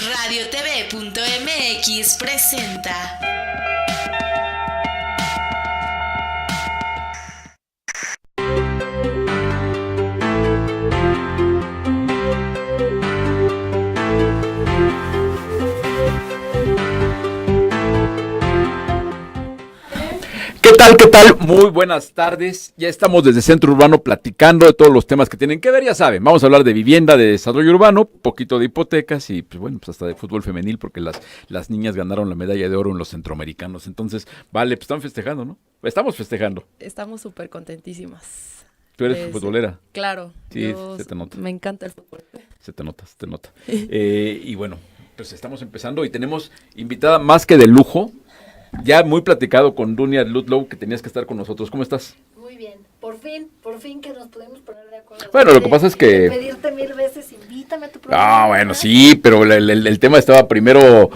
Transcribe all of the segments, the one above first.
RadioTV.mx presenta. ¿Qué tal? Muy buenas tardes. Ya estamos desde Centro Urbano platicando de todos los temas que tienen que ver, ya saben. Vamos a hablar de vivienda, de desarrollo urbano, poquito de hipotecas y pues bueno, pues hasta de fútbol femenil porque las niñas ganaron la medalla de oro en los centroamericanos. Entonces, vale, pues están festejando, ¿no? Estamos festejando. Estamos súper contentísimas. ¿Tú eres futbolera? Claro. Sí, se te nota. Me encanta el fútbol. Se te nota. Y bueno, pues estamos empezando y tenemos invitada más que de lujo. Ya muy platicado con Dunia Ludlow, que tenías que estar con nosotros. ¿Cómo estás? Muy bien. Por fin que nos pudimos poner de acuerdo. Bueno, lo que pasa es que... Pedirte 1000 veces, invítame a tu programa. Ah, bueno, sí, pero el tema estaba primero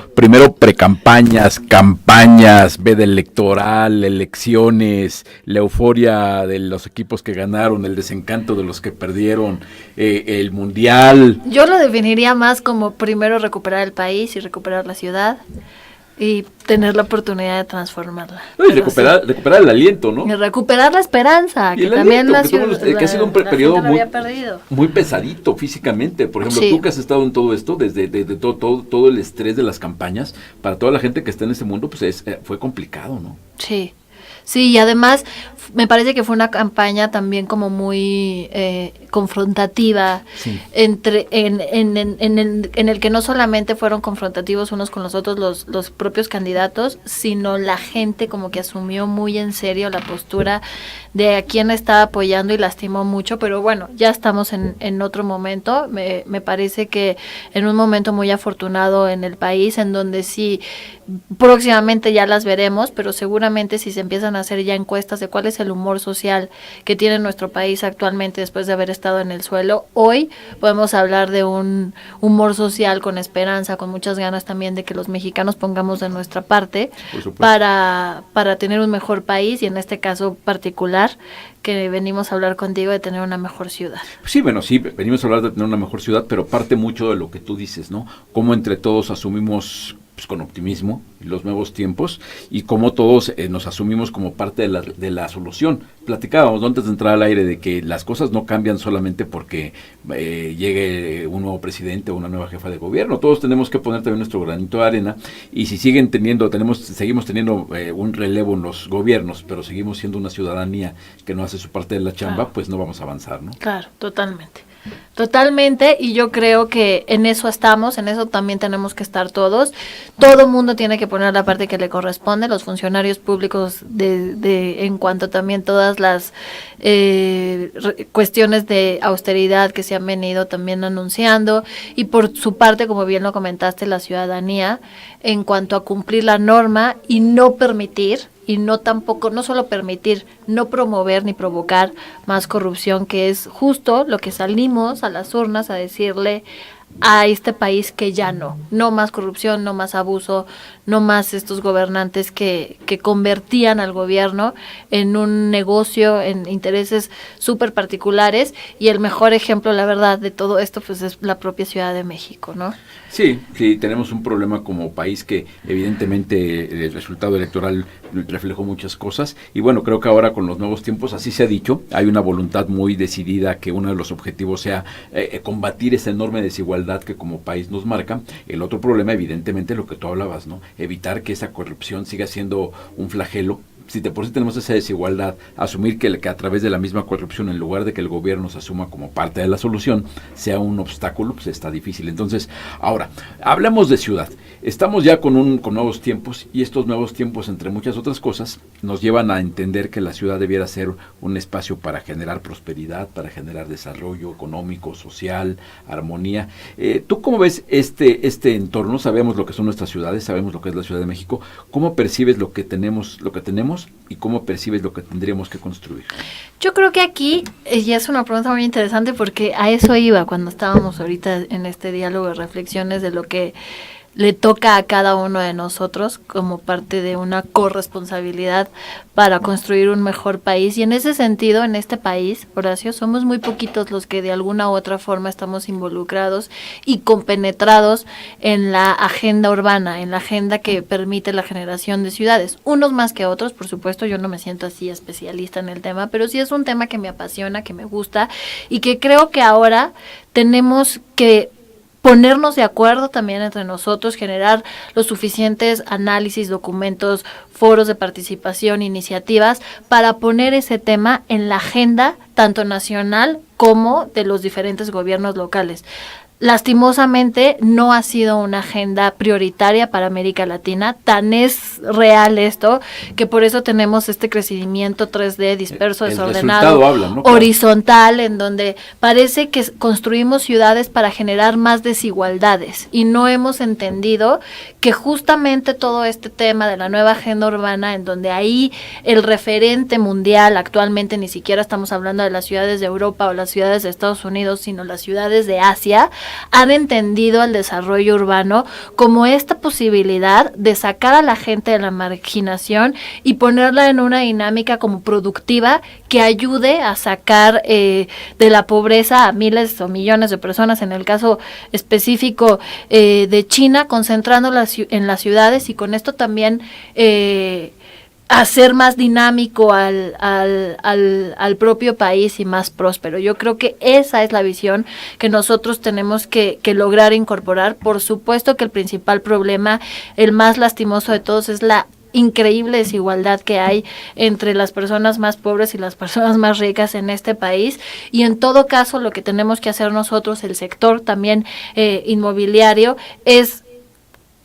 precampañas, campañas, veda electoral, elecciones, la euforia de los equipos que ganaron, el desencanto de los que perdieron, el mundial. Yo lo definiría más como primero recuperar el país y recuperar la ciudad. Y tener la oportunidad de transformarla. No, y recuperar el aliento, ¿no? Y recuperar la esperanza, y que el también aliento, que ha sido un periodo muy pesadito físicamente. Por ejemplo, sí. Tú que has estado en todo esto, desde todo el estrés de las campañas, para toda la gente que está en ese mundo, pues fue complicado, ¿no? Sí. Sí, y además me parece que fue una campaña también como muy confrontativa, sí. en el que no solamente fueron confrontativos unos con los otros los propios candidatos, sino la gente como que asumió muy en serio la postura de a quién estaba apoyando y lastimó mucho, pero bueno, ya estamos en otro momento. Me parece que en un momento muy afortunado en el país, en donde sí, próximamente ya las veremos, pero seguramente si se empiezan a hacer ya encuestas de cuál es el humor social que tiene nuestro país actualmente después de haber estado en el suelo, hoy podemos hablar de un humor social con esperanza, con muchas ganas también de que los mexicanos pongamos de nuestra parte para tener un mejor país y en este caso particular que venimos a hablar contigo de tener una mejor ciudad. Sí, bueno, sí, venimos a hablar de tener una mejor ciudad, pero parte mucho de lo que tú dices, ¿no? Cómo entre todos asumimos pues, con optimismo los nuevos tiempos y cómo todos nos asumimos como parte de la solución. Platicábamos antes de entrar al aire de que las cosas no cambian solamente porque llegue un nuevo presidente o una nueva jefa de gobierno. Todos tenemos que poner también nuestro granito de arena y si seguimos teniendo un relevo en los gobiernos, pero seguimos siendo una ciudadanía que no hace su parte de la chamba, claro, pues no vamos a avanzar, ¿no? Claro, totalmente, y yo creo que en eso estamos, en eso también tenemos que estar todos. Todo mundo tiene que poner la parte que le corresponde, los funcionarios públicos en cuanto también todas las cuestiones de austeridad que se han venido también anunciando, y por su parte, como bien lo comentaste, la ciudadanía en cuanto a cumplir la norma y no permitir, y no solo permitir, no promover ni provocar más corrupción, que es justo lo que salimos a las urnas a decirle a este país que ya no más corrupción, no más abuso, no más estos gobernantes que convertían al gobierno en un negocio, en intereses súper particulares, y el mejor ejemplo, la verdad, de todo esto pues es la propia Ciudad de México, ¿no? Sí, tenemos un problema como país que evidentemente el resultado electoral reflejó muchas cosas y bueno, creo que ahora con los nuevos tiempos, así se ha dicho, hay una voluntad muy decidida que uno de los objetivos sea combatir esa enorme desigualdad que como país nos marca. El otro problema, evidentemente, lo que tú hablabas, ¿no? Evitar que esa corrupción siga siendo un flagelo. Si de por sí tenemos esa desigualdad, asumir que a través de la misma corrupción, en lugar de que el gobierno se asuma como parte de la solución, sea un obstáculo, pues está difícil. Entonces, ahora, hablamos de ciudad. Estamos ya con nuevos tiempos y estos nuevos tiempos, entre muchas otras cosas, nos llevan a entender que la ciudad debiera ser un espacio para generar prosperidad, para generar desarrollo económico, social, armonía. ¿Tú cómo ves este entorno? Sabemos lo que son nuestras ciudades, sabemos lo que es la Ciudad de México. ¿Cómo percibes lo que tenemos y cómo percibes lo que tendríamos que construir? Yo creo que aquí ya es una pregunta muy interesante porque a eso iba cuando estábamos ahorita en este diálogo de reflexiones de lo que le toca a cada uno de nosotros como parte de una corresponsabilidad para construir un mejor país. Y en ese sentido, en este país, Horacio, somos muy poquitos los que de alguna u otra forma estamos involucrados y compenetrados en la agenda urbana, en la agenda que permite la generación de ciudades. Unos más que otros, por supuesto, yo no me siento así especialista en el tema, pero sí es un tema que me apasiona, que me gusta y que creo que ahora tenemos que ponernos de acuerdo también entre nosotros, generar los suficientes análisis, documentos, foros de participación, iniciativas, para poner ese tema en la agenda tanto nacional como de los diferentes gobiernos locales. Lastimosamente no ha sido una agenda prioritaria para América Latina, tan es real esto, que por eso tenemos este crecimiento 3D disperso, desordenado, habla, ¿no? Horizontal, en donde parece que construimos ciudades para generar más desigualdades y no hemos entendido que justamente todo este tema de la nueva agenda urbana, en donde ahí el referente mundial, actualmente ni siquiera estamos hablando de las ciudades de Europa o las ciudades de Estados Unidos, sino las ciudades de Asia, han entendido el desarrollo urbano como esta posibilidad de sacar a la gente de la marginación y ponerla en una dinámica como productiva que ayude a sacar de la pobreza a miles o millones de personas, en el caso específico de China, concentrándolas en las ciudades y con esto también hacer más dinámico al propio país y más próspero. Yo creo que esa es la visión que nosotros tenemos que lograr incorporar. Por supuesto que el principal problema, el más lastimoso de todos, es la increíble desigualdad que hay entre las personas más pobres y las personas más ricas en este país, y en todo caso lo que tenemos que hacer nosotros, el sector también inmobiliario, es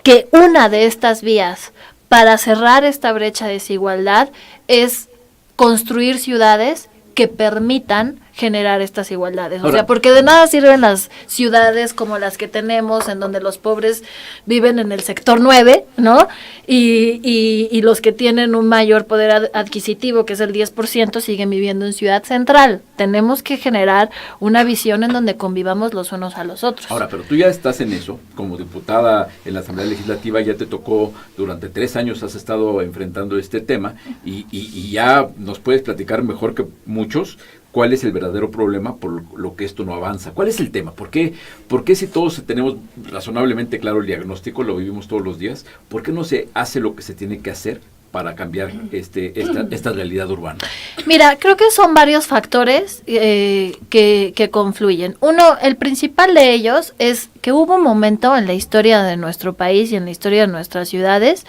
que una de estas vías para cerrar esta brecha de desigualdad es construir ciudades que permitan generar estas igualdades. O sea, porque de nada sirven las ciudades como las que tenemos, en donde los pobres viven en el sector 9, ¿no? Y los que tienen un mayor poder adquisitivo, que es el 10%, siguen viviendo en Ciudad Central. Tenemos que generar una visión en donde convivamos los unos a los otros. Ahora, pero tú ya estás en eso, como diputada en la Asamblea Legislativa, ya te tocó, durante 3 años has estado enfrentando este tema, y ya nos puedes platicar mejor que muchos cuál es el verdadero problema por lo que esto no avanza. ¿Cuál es el tema? ¿Por qué si todos tenemos razonablemente claro el diagnóstico, lo vivimos todos los días, por qué no se hace lo que se tiene que hacer para cambiar esta realidad urbana? Mira, creo que son varios factores que confluyen. Uno, el principal de ellos es que hubo un momento en la historia de nuestro país y en la historia de nuestras ciudades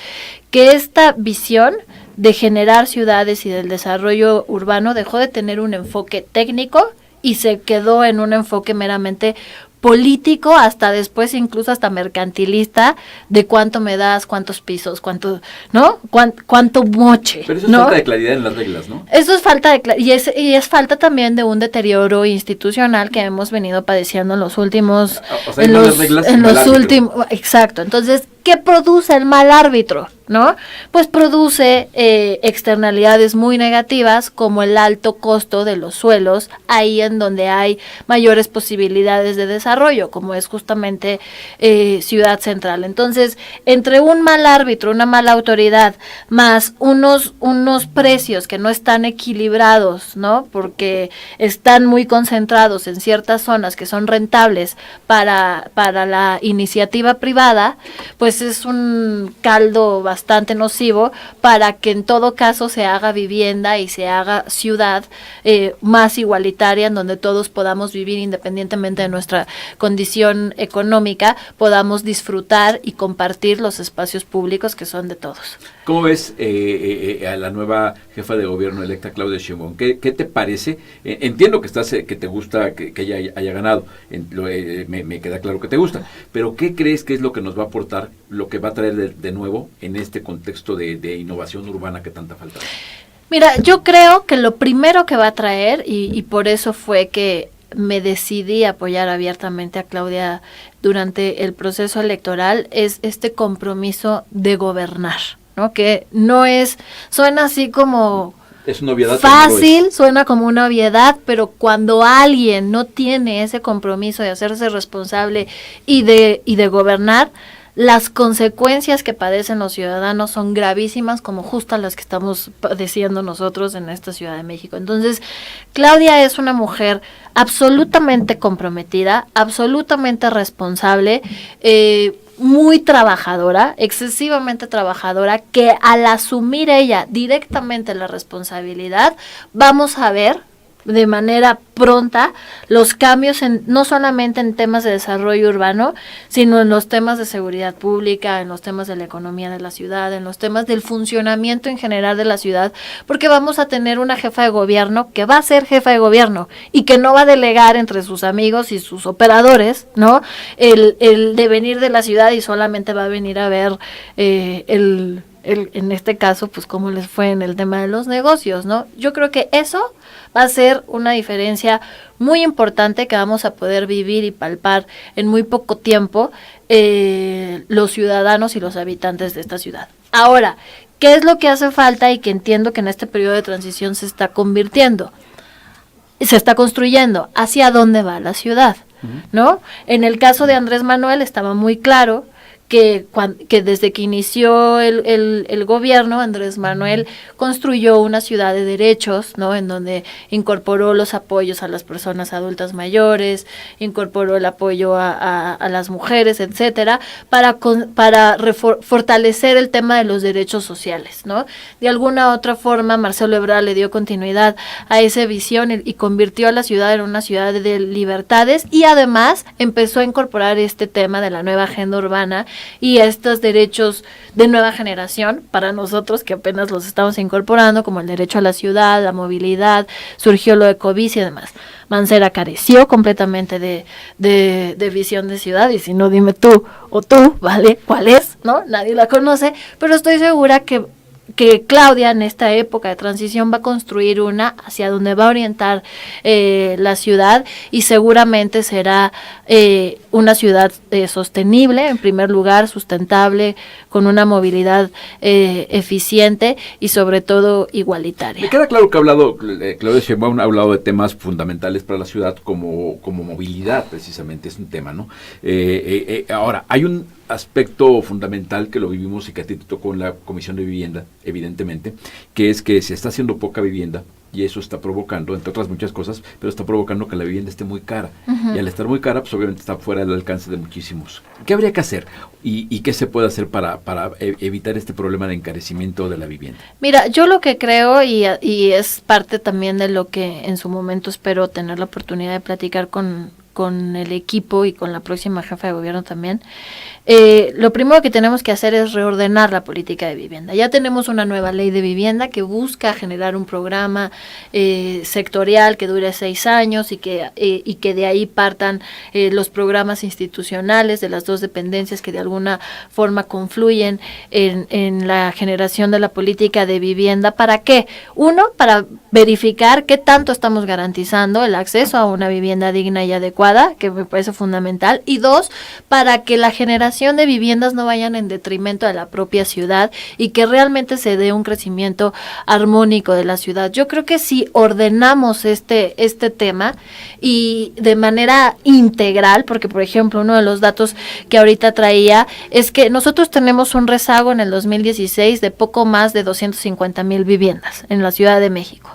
que esta visión de generar ciudades y del desarrollo urbano dejó de tener un enfoque técnico y se quedó en un enfoque meramente político, hasta después incluso hasta mercantilista, de cuánto me das, cuántos pisos, cuánto, ¿no? Cuánto moche. Pero eso es, ¿no?, falta de claridad en las reglas, ¿no? Eso es falta de claridad, y es falta también de un deterioro institucional que hemos venido padeciendo en los últimos, o sea, en los últimos, exacto. Entonces, ¿qué produce el mal árbitro? ¿No? Pues produce externalidades muy negativas, como el alto costo de los suelos, ahí en donde hay mayores posibilidades de desarrollo, como es justamente Ciudad Central. Entonces, entre un mal árbitro, una mala autoridad, más unos precios que no están equilibrados, ¿no? Porque están muy concentrados en ciertas zonas que son rentables para la iniciativa privada, pues es un caldo bastante nocivo para que en todo caso se haga vivienda y se haga ciudad más igualitaria, en donde todos podamos vivir independientemente de nuestra condición económica, podamos disfrutar y compartir los espacios públicos que son de todos. ¿Cómo ves a la nueva jefa de gobierno electa, Claudia Sheinbaum? ¿Qué te parece? Entiendo que que te gusta que ella haya ganado, me queda claro que te gusta, pero ¿qué crees que es lo que nos va a aportar, lo que va a traer de nuevo en este contexto de innovación urbana que tanta falta? Mira, yo creo que lo primero que va a traer, y por eso fue que me decidí a apoyar abiertamente a Claudia durante el proceso electoral, es este compromiso de gobernar, ¿no? Que no es, suena así como es una obviedad, fácil, suena como una obviedad, pero cuando alguien no tiene ese compromiso de hacerse responsable y de gobernar, las consecuencias que padecen los ciudadanos son gravísimas, como justo las que estamos padeciendo nosotros en esta Ciudad de México. Entonces, Claudia es una mujer absolutamente comprometida, absolutamente responsable, muy trabajadora, excesivamente trabajadora, que al asumir ella directamente la responsabilidad, vamos a ver de manera pronta los cambios no solamente en temas de desarrollo urbano, sino en los temas de seguridad pública, en los temas de la economía de la ciudad, en los temas del funcionamiento en general de la ciudad, porque vamos a tener una jefa de gobierno que va a ser jefa de gobierno y que no va a delegar entre sus amigos y sus operadores, ¿no? El devenir de la ciudad, y solamente va a venir a ver en este caso, pues cómo les fue en el tema de los negocios, ¿no? Yo creo que eso va a ser una diferencia muy importante que vamos a poder vivir y palpar en muy poco tiempo los ciudadanos y los habitantes de esta ciudad. Ahora, ¿qué es lo que hace falta y que entiendo que en este periodo de transición se está convirtiendo? Se está construyendo. ¿Hacia dónde va la ciudad? ¿No? En el caso de Andrés Manuel estaba muy claro que desde que inició el gobierno, Andrés Manuel construyó una ciudad de derechos, ¿no? En donde incorporó los apoyos a las personas adultas mayores, incorporó el apoyo a las mujeres, etcétera, para fortalecer el tema de los derechos sociales, ¿no? De alguna otra forma, Marcelo Ebrard le dio continuidad a esa visión y convirtió a la ciudad en una ciudad de libertades, y además empezó a incorporar este tema de la nueva agenda urbana y estos derechos de nueva generación para nosotros que apenas los estamos incorporando, como el derecho a la ciudad, la movilidad, surgió lo de Ecobici y demás. Mancera careció completamente de visión de ciudad, y si no, dime tú o tú, ¿vale? ¿Cuál es? ¿No? Nadie la conoce, pero estoy segura que Claudia en esta época de transición va a construir hacia donde va a orientar la ciudad, y seguramente será una ciudad sostenible, en primer lugar, sustentable, con una movilidad eficiente y sobre todo igualitaria. Me queda claro que Claudia Sheinbaum ha hablado de temas fundamentales para la ciudad como movilidad, precisamente, es un tema, ¿no? Ahora, hay un aspecto fundamental que lo vivimos y que a ti te tocó en la Comisión de Vivienda, evidentemente, que es que se está haciendo poca vivienda, y eso está provocando, entre otras muchas cosas, pero está provocando que la vivienda esté muy cara. Y al estar muy cara, pues obviamente está fuera del alcance de muchísimos. ¿Qué habría que hacer? ¿Y qué se puede hacer para evitar este problema de encarecimiento de la vivienda? Mira, yo lo que creo, y es parte también de lo que en su momento espero tener la oportunidad de platicar con el equipo y con la próxima jefa de gobierno también, lo primero que tenemos que hacer es reordenar la política de vivienda. Ya tenemos una nueva ley de vivienda que busca generar un programa sectorial que dure 6 años y que de ahí partan los programas institucionales de las dos dependencias que de alguna forma confluyen en la generación de la política de vivienda. ¿Para qué? Uno, para verificar qué tanto estamos garantizando el acceso a una vivienda digna y adecuada, que me parece fundamental, y dos, para que la generación de viviendas no vayan en detrimento de la propia ciudad y que realmente se dé un crecimiento armónico de la ciudad. Yo creo que si ordenamos este tema y de manera integral, porque por ejemplo uno de los datos que ahorita traía es que nosotros tenemos un rezago en el 2016 de poco más de 250,000 viviendas en la Ciudad de México.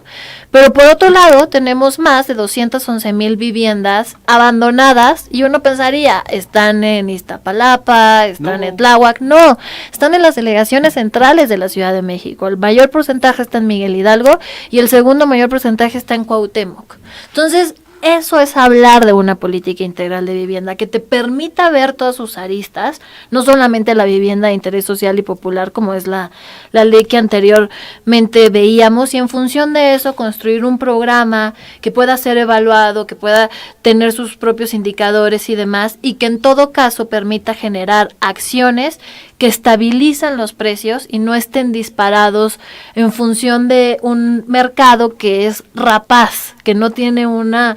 Pero por otro lado tenemos más de 211,000 viviendas abandonadas, y uno pensaría, están en Iztapalapa, están en Tláhuac. No, están en las delegaciones centrales de la Ciudad de México. El mayor porcentaje está en Miguel Hidalgo y el segundo mayor porcentaje está en Cuauhtémoc. Entonces, eso es hablar de una política integral de vivienda que te permita ver todas sus aristas, no solamente la vivienda de interés social y popular como es la ley que anteriormente veíamos, y en función de eso construir un programa que pueda ser evaluado, que pueda tener sus propios indicadores y demás, y que en todo caso permita generar acciones que estabilizan los precios y no estén disparados en función de un mercado que es rapaz, que no tiene una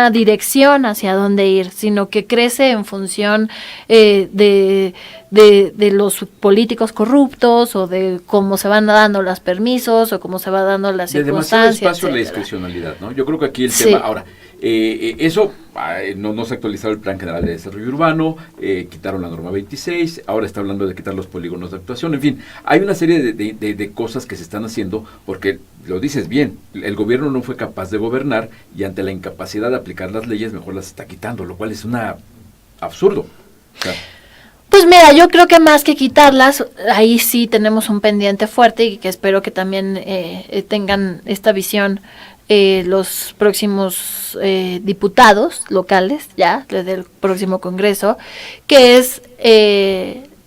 dirección hacia dónde ir, sino que crece en función de los políticos corruptos, o de cómo se van dando los permisos, o cómo se va dando las circunstancias. De demasiado espacio a la discrecionalidad, ¿no? Yo creo que aquí el tema, ahora, Eso, no se ha actualizado el Plan General de Desarrollo Urbano, quitaron la norma 26, ahora está hablando de quitar los polígonos de actuación, en fin, hay una serie de cosas que se están haciendo, porque lo dices bien, el gobierno no fue capaz de gobernar y ante la incapacidad de aplicar las leyes mejor las está quitando, lo cual es un absurdo. O sea, pues mira, yo creo que más que quitarlas, ahí sí tenemos un pendiente fuerte y que espero que también tengan esta visión los próximos diputados locales, ya, desde el próximo Congreso, que es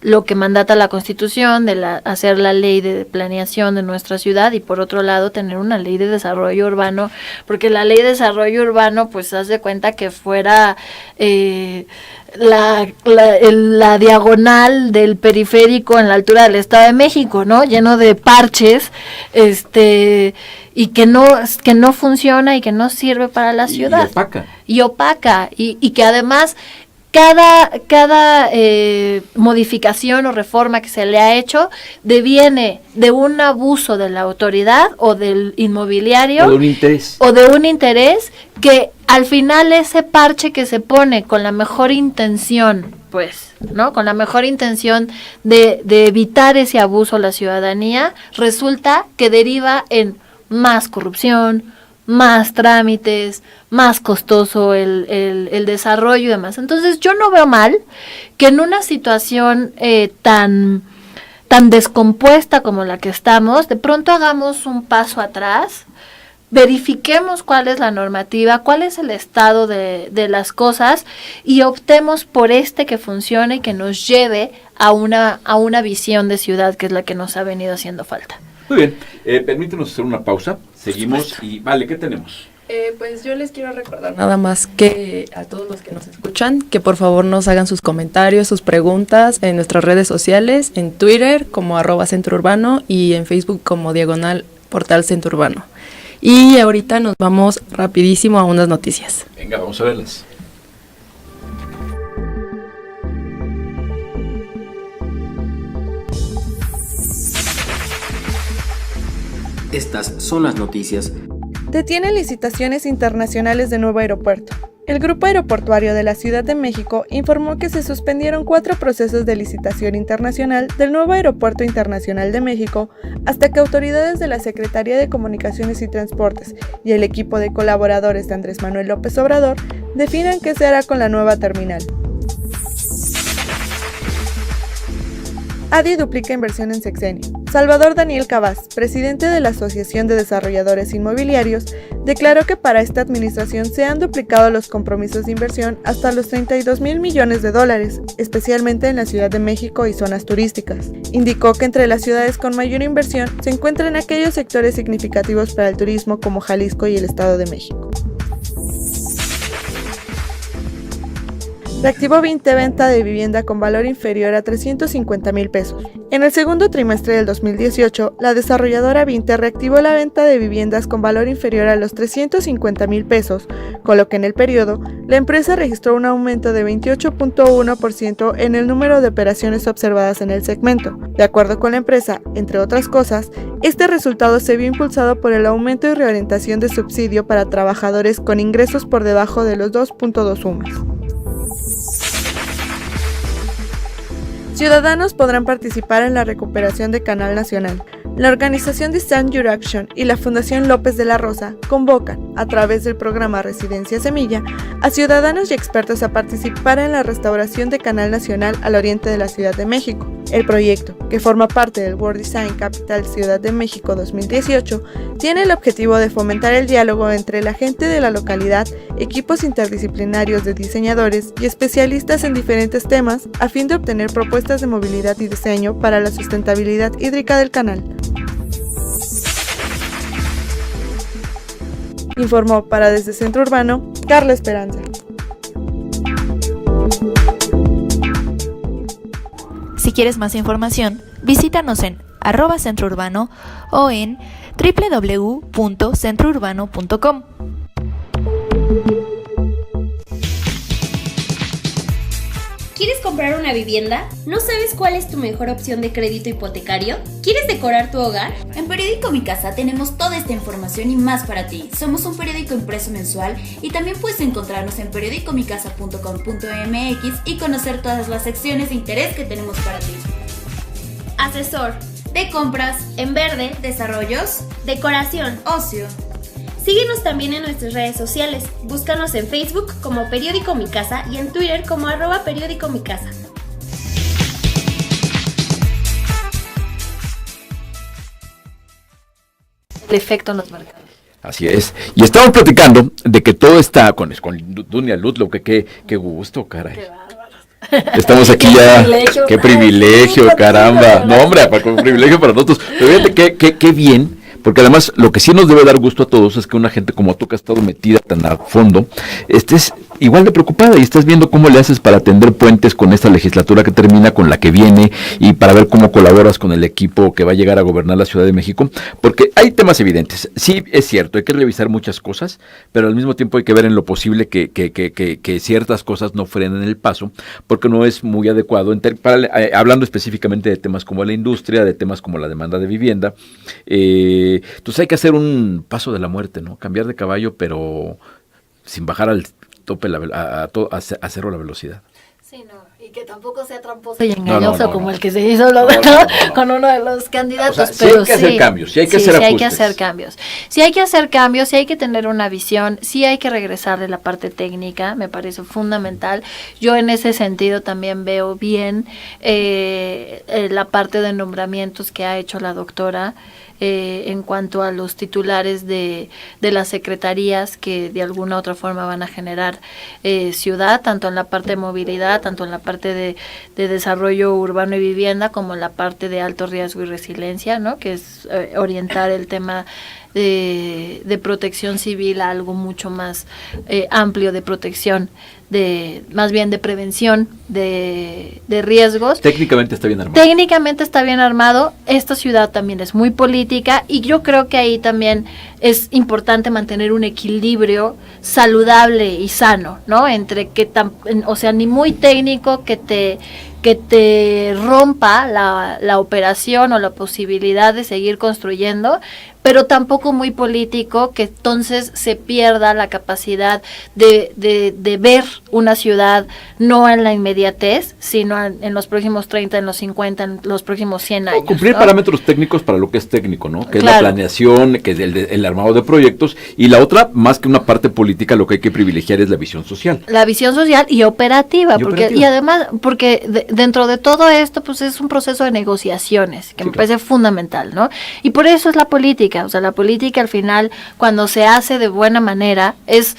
lo que mandata la Constitución, de hacer la ley de planeación de nuestra ciudad y por otro lado tener una ley de desarrollo urbano, porque la ley de desarrollo urbano pues haz de cuenta que fuera la diagonal del periférico en la altura del Estado de México, ¿no? Lleno de parches, y que no funciona y que no sirve para la ciudad. Y opaca, y que además cada modificación o reforma que se le ha hecho deviene de un abuso de la autoridad o del inmobiliario o de un interés que al final ese parche que se pone con la mejor intención, pues, ¿no? Con la mejor intención de evitar ese abuso a la ciudadanía, resulta que deriva en más corrupción, más trámites, más costoso el desarrollo y demás. Entonces yo no veo mal que en una situación tan descompuesta como la que estamos, de pronto hagamos un paso atrás, verifiquemos cuál es la normativa, cuál es el estado de las cosas y optemos por que funcione y que nos lleve a una visión de ciudad que es la que nos ha venido haciendo falta. Muy bien, permítenos hacer una pausa, seguimos y vale, ¿qué tenemos? Pues yo les quiero recordar nada más que a todos los que nos escuchan, que por favor nos hagan sus comentarios, sus preguntas en nuestras redes sociales, en Twitter como @centrourbano y en Facebook como /portal Centro Urbano. Y ahorita nos vamos rapidísimo a unas noticias. Venga, vamos a verlas. Estas son las noticias. Detienen licitaciones internacionales de nuevo aeropuerto. El Grupo Aeroportuario de la Ciudad de México informó que se suspendieron 4 procesos de licitación internacional del nuevo Aeropuerto Internacional de México hasta que autoridades de la Secretaría de Comunicaciones y Transportes y el equipo de colaboradores de Andrés Manuel López Obrador definan qué se hará con la nueva terminal. ADI duplica inversión en sexenio. Salvador Daniel Cabas, presidente de la Asociación de Desarrolladores Inmobiliarios, declaró que para esta administración se han duplicado los compromisos de inversión hasta los $32,000 millones, especialmente en la Ciudad de México y zonas turísticas. Indicó que entre las ciudades con mayor inversión se encuentran aquellos sectores significativos para el turismo como Jalisco y el Estado de México. Reactivó 20 venta de vivienda con valor inferior a 350,000 pesos. En el segundo trimestre del 2018, la desarrolladora Vinte reactivó la venta de viviendas con valor inferior a los 350,000 pesos, con lo que en el periodo, la empresa registró un aumento de 28.1% en el número de operaciones observadas en el segmento. De acuerdo con la empresa, entre otras cosas, este resultado se vio impulsado por el aumento y reorientación de subsidio para trabajadores con ingresos por debajo de los 2.2 UMAS. Ciudadanos podrán participar en la recuperación de Canal Nacional. La organización de Stand Your Action y la Fundación López de la Rosa convocan, a través del programa Residencia Semilla, a ciudadanos y expertos a participar en la restauración de Canal Nacional al oriente de la Ciudad de México. El proyecto, que forma parte del World Design Capital Ciudad de México 2018, tiene el objetivo de fomentar el diálogo entre la gente de la localidad, equipos interdisciplinarios de diseñadores y especialistas en diferentes temas, a fin de obtener propuestas de movilidad y diseño para la sustentabilidad hídrica del canal. Informó para Desde Centro Urbano, Carla Esperanza. Si quieres más información, visítanos en @centrourbano o en www.centrourbano.com. ¿Quieres comprar una vivienda? ¿No sabes cuál es tu mejor opción de crédito hipotecario? ¿Quieres decorar tu hogar? En Periódico Mi Casa tenemos toda esta información y más para ti. Somos un periódico impreso mensual y también puedes encontrarnos en periodicomicasa.com.mx y conocer todas las secciones de interés que tenemos para ti. Asesor De compras, en verde, desarrollos, decoración. ocio. Síguenos también en nuestras redes sociales. Búscanos en Facebook como Periódico Mi Casa y en Twitter como @Periódico Mi Casa. El efecto en los mercados. Así es. Y estamos platicando de que todo está con Dunia Ludlow, que qué gusto, caray. Estamos aquí ya. Qué privilegio, caramba. No, hombre, un privilegio para nosotros. Pero fíjate qué bien. Porque además lo que sí nos debe dar gusto a todos es que una gente como tú que ha estado metida tan a fondo, estés igual de preocupada y estás viendo cómo le haces para tender puentes con esta legislatura que termina, con la que viene, y para ver cómo colaboras con el equipo que va a llegar a gobernar la Ciudad de México, porque hay temas evidentes. Sí, es cierto, hay que revisar muchas cosas, pero al mismo tiempo hay que ver en lo posible que ciertas cosas no frenen el paso, porque no es muy adecuado, hablando específicamente de temas como la industria, de temas como la demanda de vivienda. Entonces hay que hacer un paso de la muerte, ¿no? Cambiar de caballo, pero sin bajar al tope a cero la velocidad. Sí, no, y que tampoco sea tramposo y engañoso como el que se hizo con uno de los candidatos. O sea, pero sí hay que hacer cambios, sí hay que hacer ajustes. Sí hay que hacer cambios. Sí hay que hacer cambios, sí hay que tener una visión, sí hay que regresarle la parte técnica, me parece fundamental. Yo en ese sentido también veo bien la parte de nombramientos que ha hecho la doctora. En cuanto a los titulares de las secretarías que de alguna u otra forma van a generar ciudad, tanto en la parte de movilidad, tanto en la parte de desarrollo urbano y vivienda, como en la parte de alto riesgo y resiliencia, ¿no? Que es orientar el tema de protección civil a algo mucho más amplio de protección, más bien de prevención de riesgos. Técnicamente está bien armado. Técnicamente está bien armado. Esta ciudad también es muy política y yo creo que ahí también es importante mantener un equilibrio saludable y sano, ¿no? Entre o sea, ni muy técnico que te rompa la operación o la posibilidad de seguir construyendo, pero tampoco muy político, que entonces se pierda la capacidad de ver una ciudad no en la inmediatez, sino en los próximos 30, en los 50, en los próximos 100 años. Cumplir, ¿no?, parámetros técnicos para lo que es técnico, ¿no? Que claro, es la planeación, que es el armado de proyectos, y la otra, más que una parte política, lo que hay que privilegiar es la visión social. La visión social y operativa, y además, porque dentro de todo esto, pues es un proceso de negociaciones, que me parece fundamental, ¿no? Y por eso es la política. O sea, la política al final, cuando se hace de buena manera, es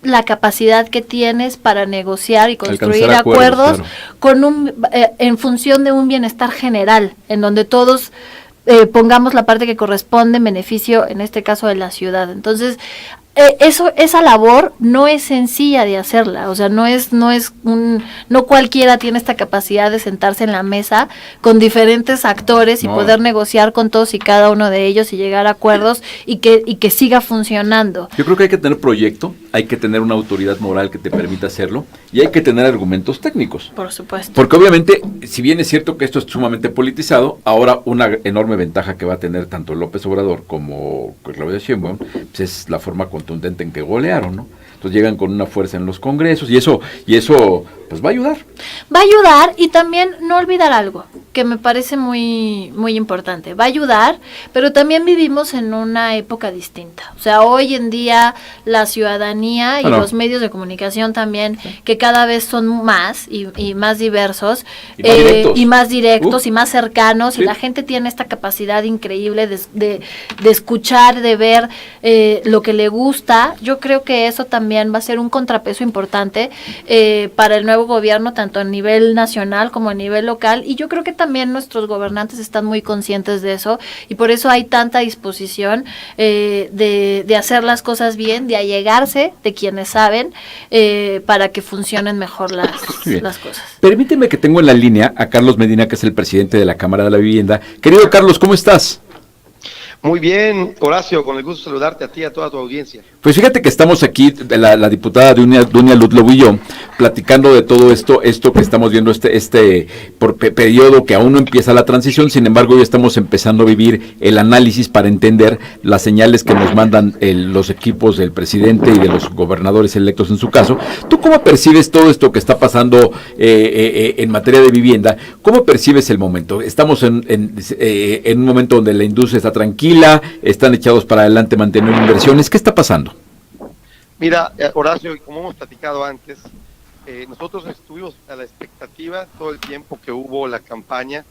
la capacidad que tienes para negociar y construir acuerdos, claro, en función de un bienestar general, en donde todos pongamos la parte que corresponde en beneficio, en este caso, de la ciudad. Entonces, esa labor no es sencilla de hacerla, o sea, no cualquiera tiene esta capacidad de sentarse en la mesa con diferentes actores y poder negociar con todos y cada uno de ellos y llegar a acuerdos y que siga funcionando. Yo creo que hay que tener proyecto, hay que tener una autoridad moral que te permita hacerlo y hay que tener argumentos técnicos. Por supuesto. Porque obviamente, si bien es cierto que esto es sumamente politizado, ahora una enorme ventaja que va a tener tanto López Obrador como Claudia Sheinbaum, pues es la forma contundente en que golearon, ¿no? Entonces llegan con una fuerza en los congresos y eso pues va a ayudar. Va a ayudar, y también no olvidar algo que me parece muy, muy importante. Va a ayudar, pero también vivimos en una época distinta. O sea, hoy en día la ciudadanía y los medios de comunicación también, que cada vez son más y más diversos, y más directos y más cercanos, y la gente tiene esta capacidad increíble de escuchar, de ver lo que le gusta. Yo creo que eso también va a ser un contrapeso importante para el nuevo gobierno, tanto a nivel nacional como a nivel local, y yo creo que también nuestros gobernantes están muy conscientes de eso, y por eso hay tanta disposición de hacer las cosas bien, de allegarse de quienes saben, para que funcionen mejor las cosas. Permíteme que tengo en la línea a Carlos Medina, que es el presidente de la Cámara de la Vivienda. Querido Carlos, ¿cómo estás? Muy bien, Horacio, con el gusto de saludarte a ti y a toda tu audiencia. Pues fíjate que estamos aquí, la diputada Dunia Ludlow y yo, platicando de todo esto que estamos viendo, periodo que aún no empieza la transición, sin embargo ya estamos empezando a vivir el análisis para entender las señales que nos mandan los equipos del presidente y de los gobernadores electos en su caso. ¿Tú cómo percibes todo esto que está pasando en materia de vivienda? ¿Cómo percibes el momento? Estamos en un momento donde la industria está tranquila, están echados para adelante manteniendo inversiones. ¿Qué está pasando? Mira, Horacio, como hemos platicado antes, nosotros estuvimos a la expectativa todo el tiempo que hubo la campaña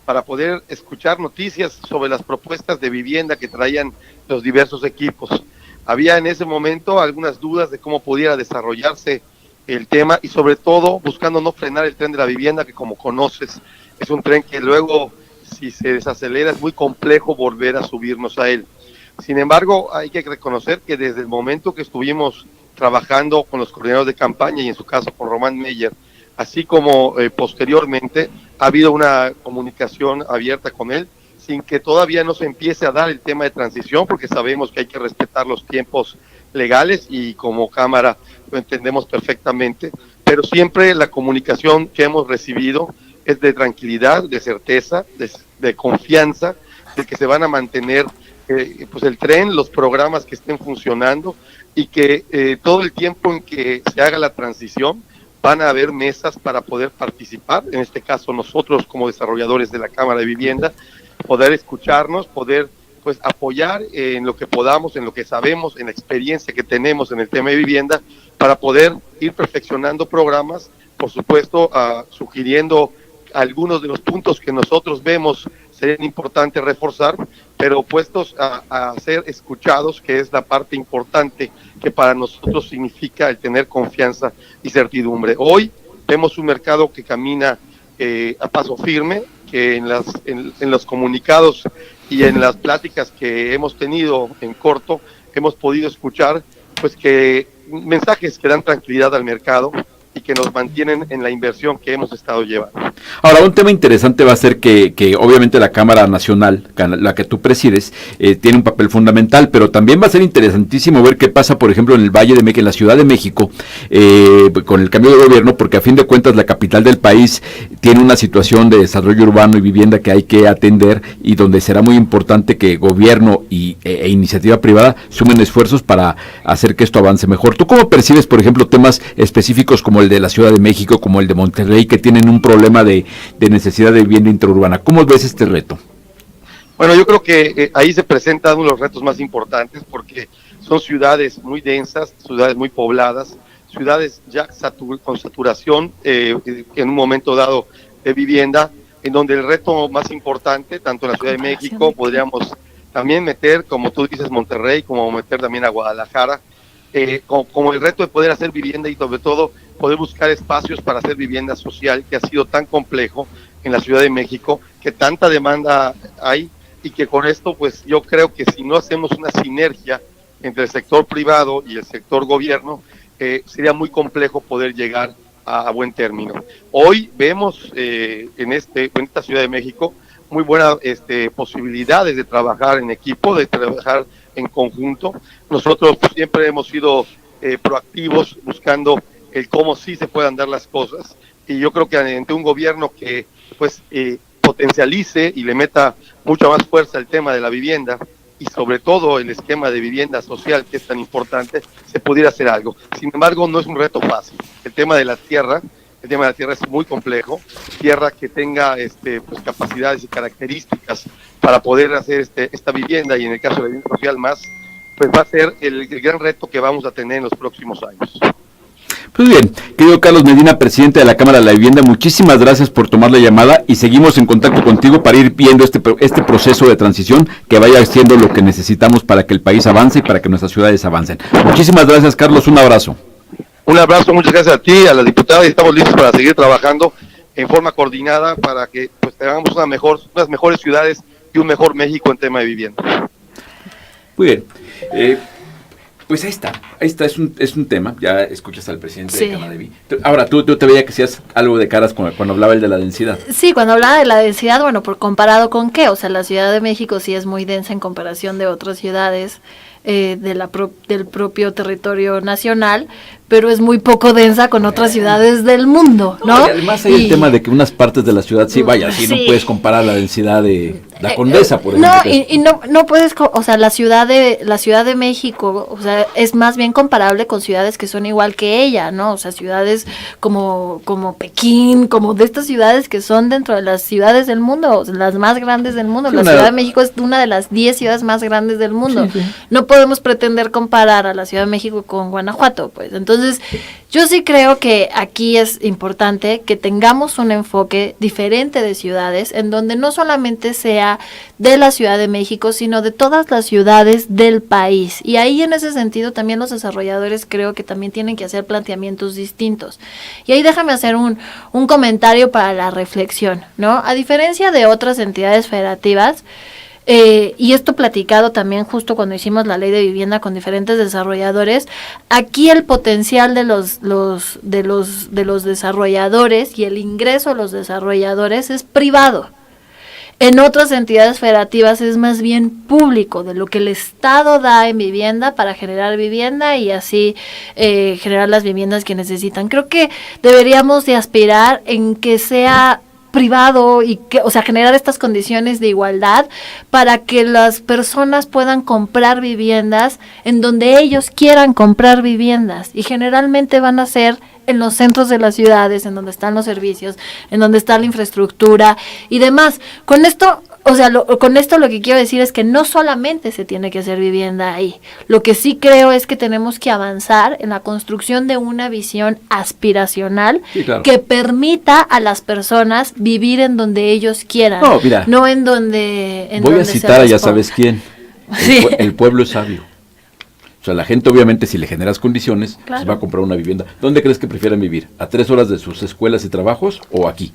para poder escuchar noticias sobre las propuestas de vivienda que traían los diversos equipos. Había en ese momento algunas dudas de cómo pudiera desarrollarse el tema y sobre todo buscando no frenar el tren de la vivienda, que como conoces es un tren que luego, si se desacelera, es muy complejo volver a subirnos a él. Sin embargo, hay que reconocer que desde el momento que estuvimos trabajando con los coordinadores de campaña y en su caso con Román Meyer, así como posteriormente, ha habido una comunicación abierta con él, sin que todavía no se empiece a dar el tema de transición, porque sabemos que hay que respetar los tiempos legales y como Cámara lo entendemos perfectamente, pero siempre la comunicación que hemos recibido es de tranquilidad, de certeza, de confianza, de que se van a mantener pues el tren, los programas que estén funcionando y que todo el tiempo en que se haga la transición van a haber mesas para poder participar, en este caso nosotros como desarrolladores de la Cámara de Vivienda, poder escucharnos, poder pues apoyar en lo que podamos, en lo que sabemos, en la experiencia que tenemos en el tema de vivienda, para poder ir perfeccionando programas, por supuesto sugiriendo algunos de los puntos que nosotros vemos serían importantes reforzar, pero puestos a ser escuchados, que es la parte importante que para nosotros significa el tener confianza y certidumbre. Hoy vemos un mercado que camina a paso firme, que en los comunicados y en las pláticas que hemos tenido en corto, hemos podido escuchar pues que mensajes que dan tranquilidad al mercado y que nos mantienen en la inversión que hemos estado llevando. Ahora, un tema interesante va a ser que obviamente la Cámara Nacional, la que tú presides, tiene un papel fundamental, pero también va a ser interesantísimo ver qué pasa, por ejemplo, en el Valle de México, en la Ciudad de México, con el cambio de gobierno, porque a fin de cuentas la capital del país tiene una situación de desarrollo urbano y vivienda que hay que atender y donde será muy importante que gobierno e iniciativa privada sumen esfuerzos para hacer que esto avance mejor. ¿Tú cómo percibes, por ejemplo, temas específicos como el de la Ciudad de México, como el de Monterrey, que tienen un problema de necesidad de vivienda interurbana? ¿Cómo ves este reto? Bueno, yo creo que ahí se presentan uno de los retos más importantes porque son ciudades muy densas, ciudades muy pobladas, ciudades ya con saturación en un momento dado de vivienda, en donde el reto más importante, tanto en la Ciudad de México, podríamos también meter, como tú dices, Monterrey, como meter también a Guadalajara, como el reto de poder hacer vivienda y sobre todo poder buscar espacios para hacer vivienda social, que ha sido tan complejo en la Ciudad de México, que tanta demanda hay y que con esto pues yo creo que si no hacemos una sinergia entre el sector privado y el sector gobierno, sería muy complejo poder llegar a buen término. Hoy vemos en esta Ciudad de México muy buenas posibilidades de trabajar en equipo, de trabajar en conjunto. Nosotros siempre hemos sido proactivos buscando el cómo sí se puedan dar las cosas, y yo creo que ante un gobierno que pues potencialice y le meta mucha más fuerza al tema de la vivienda y sobre todo el esquema de vivienda social, que es tan importante, se pudiera hacer algo. Sin embargo, no es un reto fácil. El tema de la tierra es muy complejo, tierra que tenga pues capacidades y características para poder hacer esta vivienda, y en el caso de la vivienda social más, pues va a ser el gran reto que vamos a tener en los próximos años. Pues bien, querido Carlos Medina, presidente de la Cámara de la Vivienda, muchísimas gracias por tomar la llamada y seguimos en contacto contigo para ir viendo este proceso de transición que vaya siendo lo que necesitamos para que el país avance y para que nuestras ciudades avancen. Muchísimas gracias, Carlos, un abrazo. Un abrazo, muchas gracias a ti, a la diputada, y estamos listos para seguir trabajando en forma coordinada para que pues tengamos unas mejores ciudades y un mejor México en tema de vivienda. Muy bien. Pues ahí está, es un tema, ya escuchas al presidente Sí. de Canadevi. Ahora, tú te veía que hacías algo de caras cuando hablaba el de la densidad. Sí, cuando hablaba de la densidad, bueno, por comparado con qué, o sea, la Ciudad de México sí es muy densa en comparación de otras ciudades del propio territorio nacional, pero es muy poco densa con otras ciudades del mundo, ¿no? Y además hay el tema de que unas partes de la ciudad, sí, vaya, sí, no puedes comparar la densidad de la Condesa, por ejemplo. No, y no puedes, o sea, la Ciudad de México, o sea, es más bien comparable con ciudades que son igual que ella, ¿no? O sea, ciudades como Pekín, como de estas ciudades que son dentro de las ciudades del mundo, o sea, las más grandes del mundo. Sí, La Ciudad de México es una de las 10 ciudades más grandes del mundo. Sí, sí. No podemos pretender comparar a la Ciudad de México con Guanajuato, pues. Entonces, yo sí creo que aquí es importante que tengamos un enfoque diferente de ciudades, en donde no solamente sea de la Ciudad de México, sino de todas las ciudades del país. Y ahí, en ese sentido, también los desarrolladores creo que también tienen que hacer planteamientos distintos. Y ahí déjame hacer un comentario para la reflexión, ¿no? A diferencia de otras entidades federativas, y esto platicado también justo cuando hicimos la ley de vivienda con diferentes desarrolladores, aquí el potencial de los desarrolladores y el ingreso de los desarrolladores es privado. En otras entidades federativas es más bien público, de lo que el Estado da en vivienda para generar vivienda y así generar las viviendas que necesitan. Creo que deberíamos de aspirar en que sea privado y que, o sea, generar estas condiciones de igualdad para que las personas puedan comprar viviendas en donde ellos quieran comprar viviendas, y generalmente van a ser en los centros de las ciudades, en donde están los servicios, en donde está la infraestructura y demás. Con esto, o sea, con esto lo que quiero decir es que no solamente se tiene que hacer vivienda ahí. Lo que sí creo es que tenemos que avanzar en la construcción de una visión aspiracional, sí, claro, que permita a las personas vivir en donde ellos quieran, no, mira, no en donde voy a citar a ya sabes quién. Sí. El pueblo es sabio. O sea, la gente obviamente, si le generas condiciones, claro, pues va a comprar una vivienda. ¿Dónde crees que prefieren vivir? ¿A 3 horas de sus escuelas y trabajos o aquí?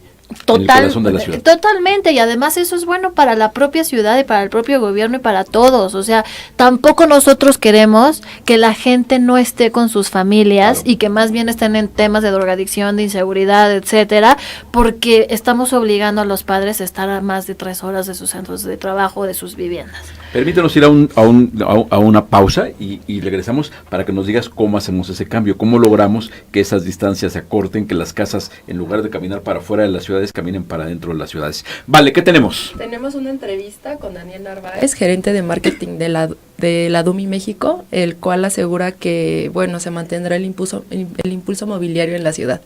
En el corazón de la ciudad. Totalmente, y además eso es bueno para la propia ciudad y para el propio gobierno y para todos. O sea, tampoco nosotros queremos que la gente no esté con sus familias, claro, y que más bien estén en temas de drogadicción, de inseguridad, etcétera, porque estamos obligando a los padres a estar a más de 3 horas de sus centros de trabajo, de sus viviendas. Permítanos ir a una pausa y regresamos para que nos digas cómo hacemos ese cambio, cómo logramos que esas distancias se acorten, que las casas, en lugar de caminar para afuera de las ciudades, caminen para dentro de las ciudades. Vale, ¿qué tenemos? Tenemos una entrevista con Daniel Narváez, gerente de marketing de la DUMI México, el cual asegura que, bueno, se mantendrá el impulso mobiliario en la ciudad.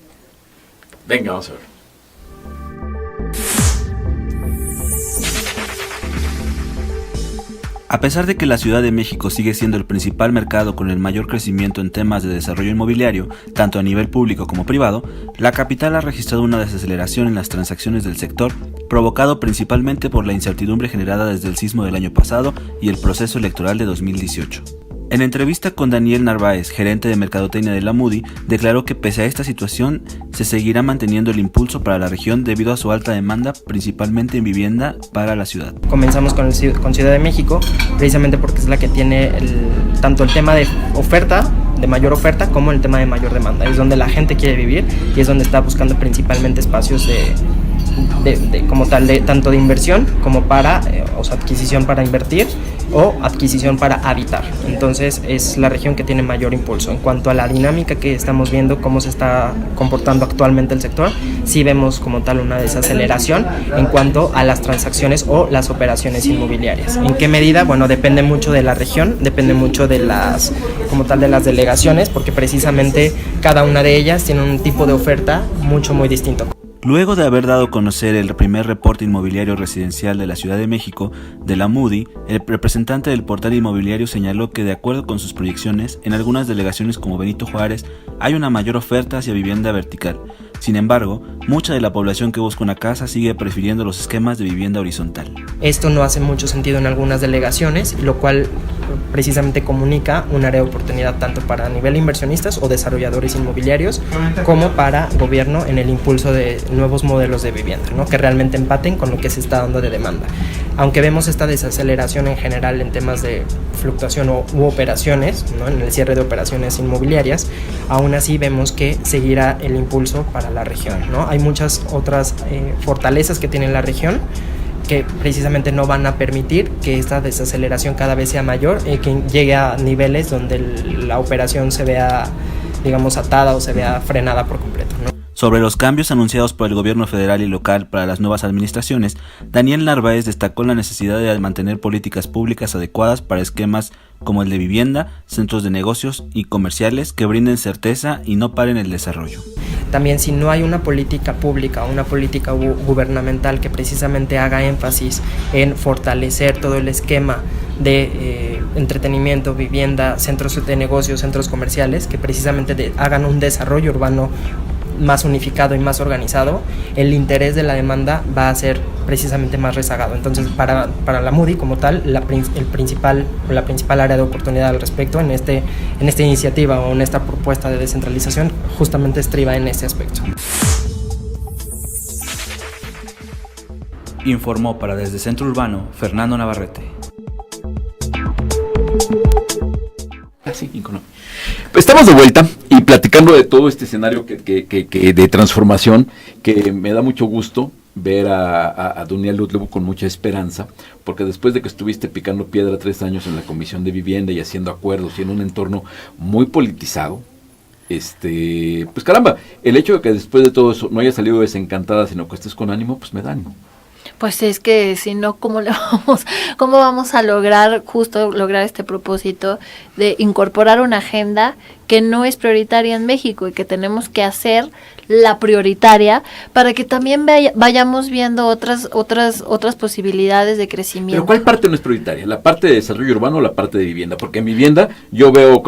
Venga, vamos a ver. A pesar de que la Ciudad de México sigue siendo el principal mercado con el mayor crecimiento en temas de desarrollo inmobiliario, tanto a nivel público como privado, la capital ha registrado una desaceleración en las transacciones del sector, provocado principalmente por la incertidumbre generada desde el sismo del año pasado y el proceso electoral de 2018. En entrevista con Daniel Narváez, gerente de mercadotecnia de la MUDI, declaró que pese a esta situación, se seguirá manteniendo el impulso para la región debido a su alta demanda, principalmente en vivienda para la ciudad. Comenzamos con Ciudad de México, precisamente porque es la que tiene tanto el tema de oferta, de mayor oferta, como el tema de mayor demanda. Es donde la gente quiere vivir y es donde está buscando principalmente espacios como tal, tanto de inversión como para, o sea, adquisición para invertir o adquisición para habitar. Entonces es la región que tiene mayor impulso. En cuanto a la dinámica que estamos viendo, cómo se está comportando actualmente el sector, sí vemos como tal una desaceleración en cuanto a las transacciones o las operaciones inmobiliarias. ¿En qué medida? Bueno, depende mucho de la región, depende mucho de las, como tal, de las delegaciones, porque precisamente cada una de ellas tiene un tipo de oferta muy distinto. Luego de haber dado a conocer el primer reporte inmobiliario residencial de la Ciudad de México, de la MUDI, el representante del portal inmobiliario señaló que, de acuerdo con sus proyecciones, en algunas delegaciones como Benito Juárez hay una mayor oferta hacia vivienda vertical. Sin embargo, mucha de la población que busca una casa sigue prefiriendo los esquemas de vivienda horizontal. Esto no hace mucho sentido en algunas delegaciones, lo cual precisamente comunica un área de oportunidad tanto para nivel inversionistas o desarrolladores inmobiliarios como para gobierno en el impulso de nuevos modelos de vivienda, ¿no? Que realmente empaten con lo que se está dando de demanda. aunque vemos esta desaceleración en general en temas de fluctuación u operaciones, ¿no? En el cierre de operaciones inmobiliarias, aún así vemos que seguirá el impulso para la región, ¿no? Hay muchas otras fortalezas que tiene la región que precisamente no van a permitir que esta desaceleración cada vez sea mayor y que llegue a niveles donde la operación se vea, digamos, atada o se vea frenada por completo, ¿no? Sobre los cambios anunciados por el gobierno federal y local para las nuevas administraciones, Daniel Narváez destacó la necesidad de mantener políticas públicas adecuadas para esquemas como el de vivienda, centros de negocios y comerciales que brinden certeza y no paren el desarrollo. También, si no hay una política pública, una política gubernamental que precisamente haga énfasis en fortalecer todo el esquema de entretenimiento, vivienda, centros de negocios, centros comerciales, que precisamente hagan un desarrollo urbano más unificado y más organizado, el interés de la demanda va a ser precisamente más rezagado. Entonces, para la Moody como tal, la principal área de oportunidad al respecto en esta iniciativa o en esta propuesta de descentralización justamente estriba en este aspecto. Informó para Desde Centro Urbano Fernando Navarrete. Estamos de vuelta y platicando de todo este escenario que de transformación, que me da mucho gusto ver a Daniel Ludlow con mucha esperanza, porque después de que estuviste picando piedra 3 años en la Comisión de Vivienda y haciendo acuerdos y en un entorno muy politizado, pues caramba, el hecho de que después de todo eso no haya salido desencantada, sino que estés con ánimo, pues me da ánimo. Pues es que si no, ¿cómo vamos a lograr este propósito de incorporar una agenda que no es prioritaria en México y que tenemos que hacer la prioritaria para que también vayamos viendo otras posibilidades de crecimiento? ¿Pero cuál parte no es prioritaria? ¿La parte de desarrollo urbano o la parte de vivienda? Porque en vivienda yo veo,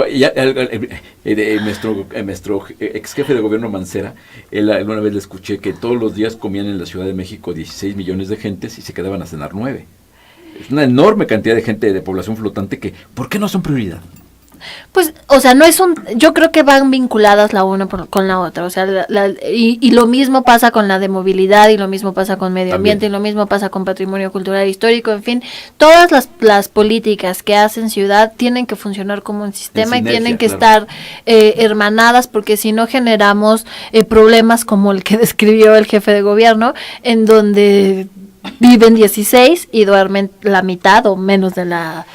nuestro ex jefe de gobierno Mancera, él una vez le escuché que todos los días comían en la Ciudad de México 16 millones de gentes y se quedaban a cenar 9. Es una enorme cantidad de gente de población flotante que, ¿por qué no son prioridad? Pues, o sea, yo creo que van vinculadas la una con la otra, o sea, y lo mismo pasa con la de movilidad, y lo mismo pasa con medio ambiente, y lo mismo pasa con patrimonio cultural e histórico, en fin, todas las políticas que hacen ciudad tienen que funcionar como un sistema y tienen que estar hermanadas, porque si no generamos problemas como el que describió el jefe de gobierno, en donde viven 16 y duermen la mitad o menos de la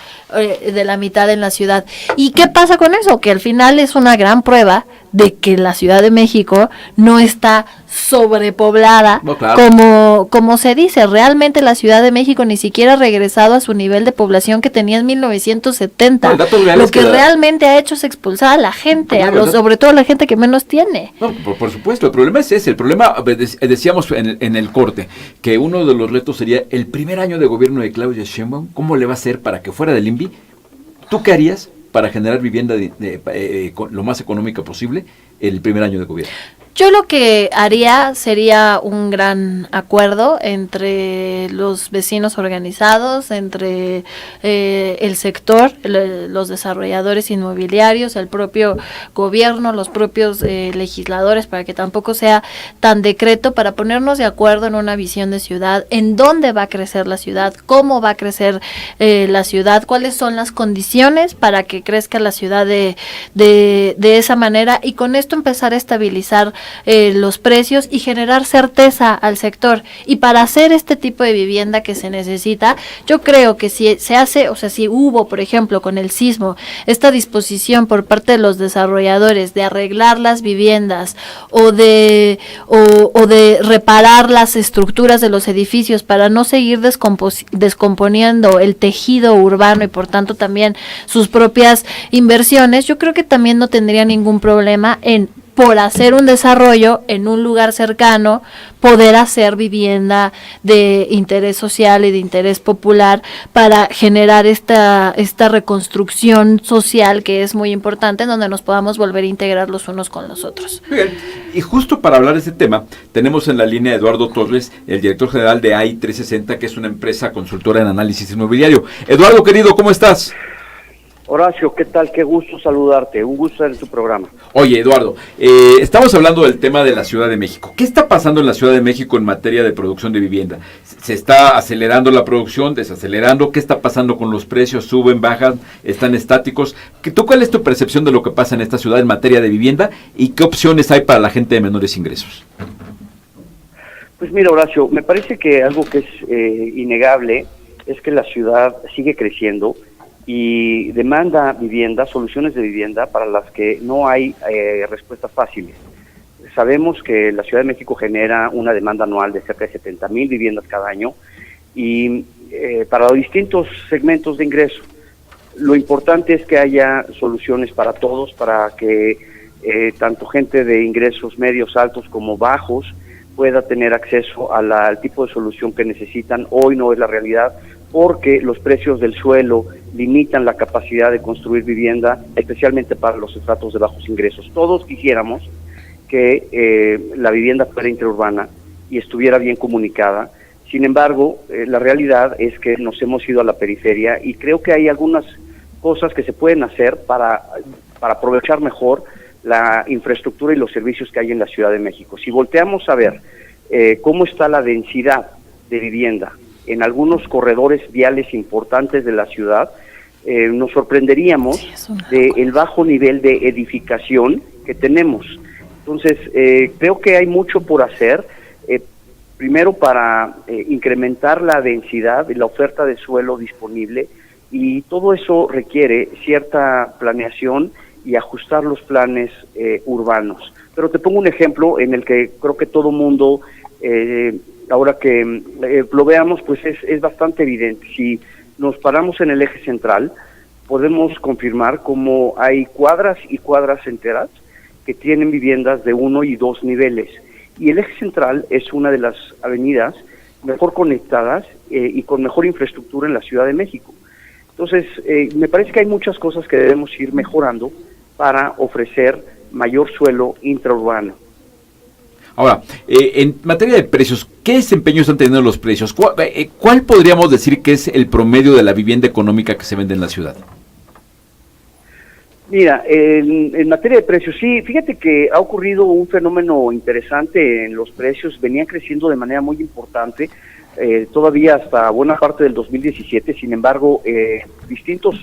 mitad en la ciudad. ¿Y qué pasa con eso? Que al final es una gran prueba de que la Ciudad de México no está sobrepoblada, no, claro, como se dice. Realmente la Ciudad de México ni siquiera ha regresado a su nivel de población que tenía en 1970. No, lo que realmente ha hecho es expulsar a la gente, sobre todo a la gente que menos tiene. No, por supuesto, el problema es ese. El problema, decíamos en el corte, que uno de los retos sería el primer año de gobierno de Claudia Sheinbaum. ¿Cómo le va a hacer para que fuera del INVI? ¿Tú qué harías para generar vivienda lo más económica posible el primer año de gobierno? Yo lo que haría sería un gran acuerdo entre los vecinos organizados, entre el sector, los desarrolladores inmobiliarios, el propio gobierno, los propios legisladores, para que tampoco sea tan decreto, para ponernos de acuerdo en una visión de ciudad, en dónde va a crecer la ciudad, cómo va a crecer la ciudad, cuáles son las condiciones para que crezca la ciudad de esa manera, y con esto empezar a estabilizar los precios y generar certeza al sector. Y para hacer este tipo de vivienda que se necesita, yo creo que si se hace, o sea, si hubo, por ejemplo, con el sismo, esta disposición por parte de los desarrolladores de arreglar las viviendas o de reparar las estructuras de los edificios para no seguir descomponiendo el tejido urbano y por tanto también sus propias inversiones, yo creo que también no tendría ningún problema por hacer un desarrollo en un lugar cercano, poder hacer vivienda de interés social y de interés popular para generar esta reconstrucción social que es muy importante, en donde nos podamos volver a integrar los unos con los otros. Bien, y justo para hablar de este tema, tenemos en la línea a Eduardo Torres, el director general de AI 360, que es una empresa consultora en análisis inmobiliario. Eduardo, querido, ¿cómo estás? Horacio, ¿qué tal? Qué gusto saludarte, un gusto estar en tu programa. Oye, Eduardo, estamos hablando del tema de la Ciudad de México. ¿Qué está pasando en la Ciudad de México en materia de producción de vivienda? ¿Se está acelerando la producción, desacelerando? ¿Qué está pasando con los precios? ¿Suben, bajan, están estáticos? ¿Tú cuál es tu percepción de lo que pasa en esta ciudad en materia de vivienda y qué opciones hay para la gente de menores ingresos? Pues mira, Horacio, me parece que algo que es innegable es que la ciudad sigue creciendo y demanda vivienda, soluciones de vivienda para las que no hay respuestas fáciles. Sabemos que la Ciudad de México genera una demanda anual de cerca de 70,000 viviendas cada año y para los distintos segmentos de ingreso. Lo importante es que haya soluciones para todos, para que tanto gente de ingresos medios, altos como bajos pueda tener acceso al tipo de solución que necesitan. Hoy no es la realidad porque los precios del suelo limitan la capacidad de construir vivienda, especialmente para los estratos de bajos ingresos. Todos quisiéramos que la vivienda fuera interurbana y estuviera bien comunicada. Sin embargo, la realidad es que nos hemos ido a la periferia y creo que hay algunas cosas que se pueden hacer para aprovechar mejor la infraestructura y los servicios que hay en la Ciudad de México. Si volteamos a ver cómo está la densidad de vivienda en algunos corredores viales importantes de la ciudad, nos sorprenderíamos del bajo nivel de edificación que tenemos. Entonces, creo que hay mucho por hacer, primero para incrementar la densidad y la oferta de suelo disponible, y todo eso requiere cierta planeación y ajustar los planes urbanos. Pero te pongo un ejemplo en el que creo que todo mundo, ahora que lo veamos, pues es bastante evidente. Si nos paramos en el eje central, podemos confirmar cómo hay cuadras y cuadras enteras que tienen viviendas de 1 y 2 niveles. Y el eje central es una de las avenidas mejor conectadas y con mejor infraestructura en la Ciudad de México. Entonces, me parece que hay muchas cosas que debemos ir mejorando para ofrecer mayor suelo intraurbano. Ahora, en materia de precios, ¿qué desempeño están teniendo los precios? ¿Cuál podríamos decir que es el promedio de la vivienda económica que se vende en la ciudad? Mira, en materia de precios, sí, fíjate que ha ocurrido un fenómeno interesante en los precios, venían creciendo de manera muy importante, todavía hasta buena parte del 2017, sin embargo, distintos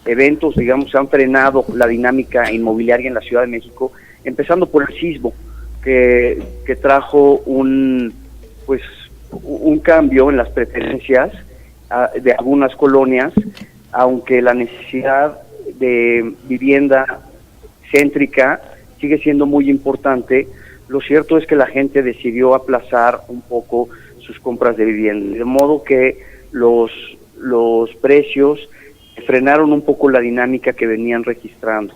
eventos, digamos, han frenado la dinámica inmobiliaria en la Ciudad de México, empezando por el sismo, que trajo un cambio en las preferencias de algunas colonias, aunque la necesidad de vivienda céntrica sigue siendo muy importante. Lo cierto es que la gente decidió aplazar un poco sus compras de vivienda, de modo que los precios frenaron un poco la dinámica que venían registrando.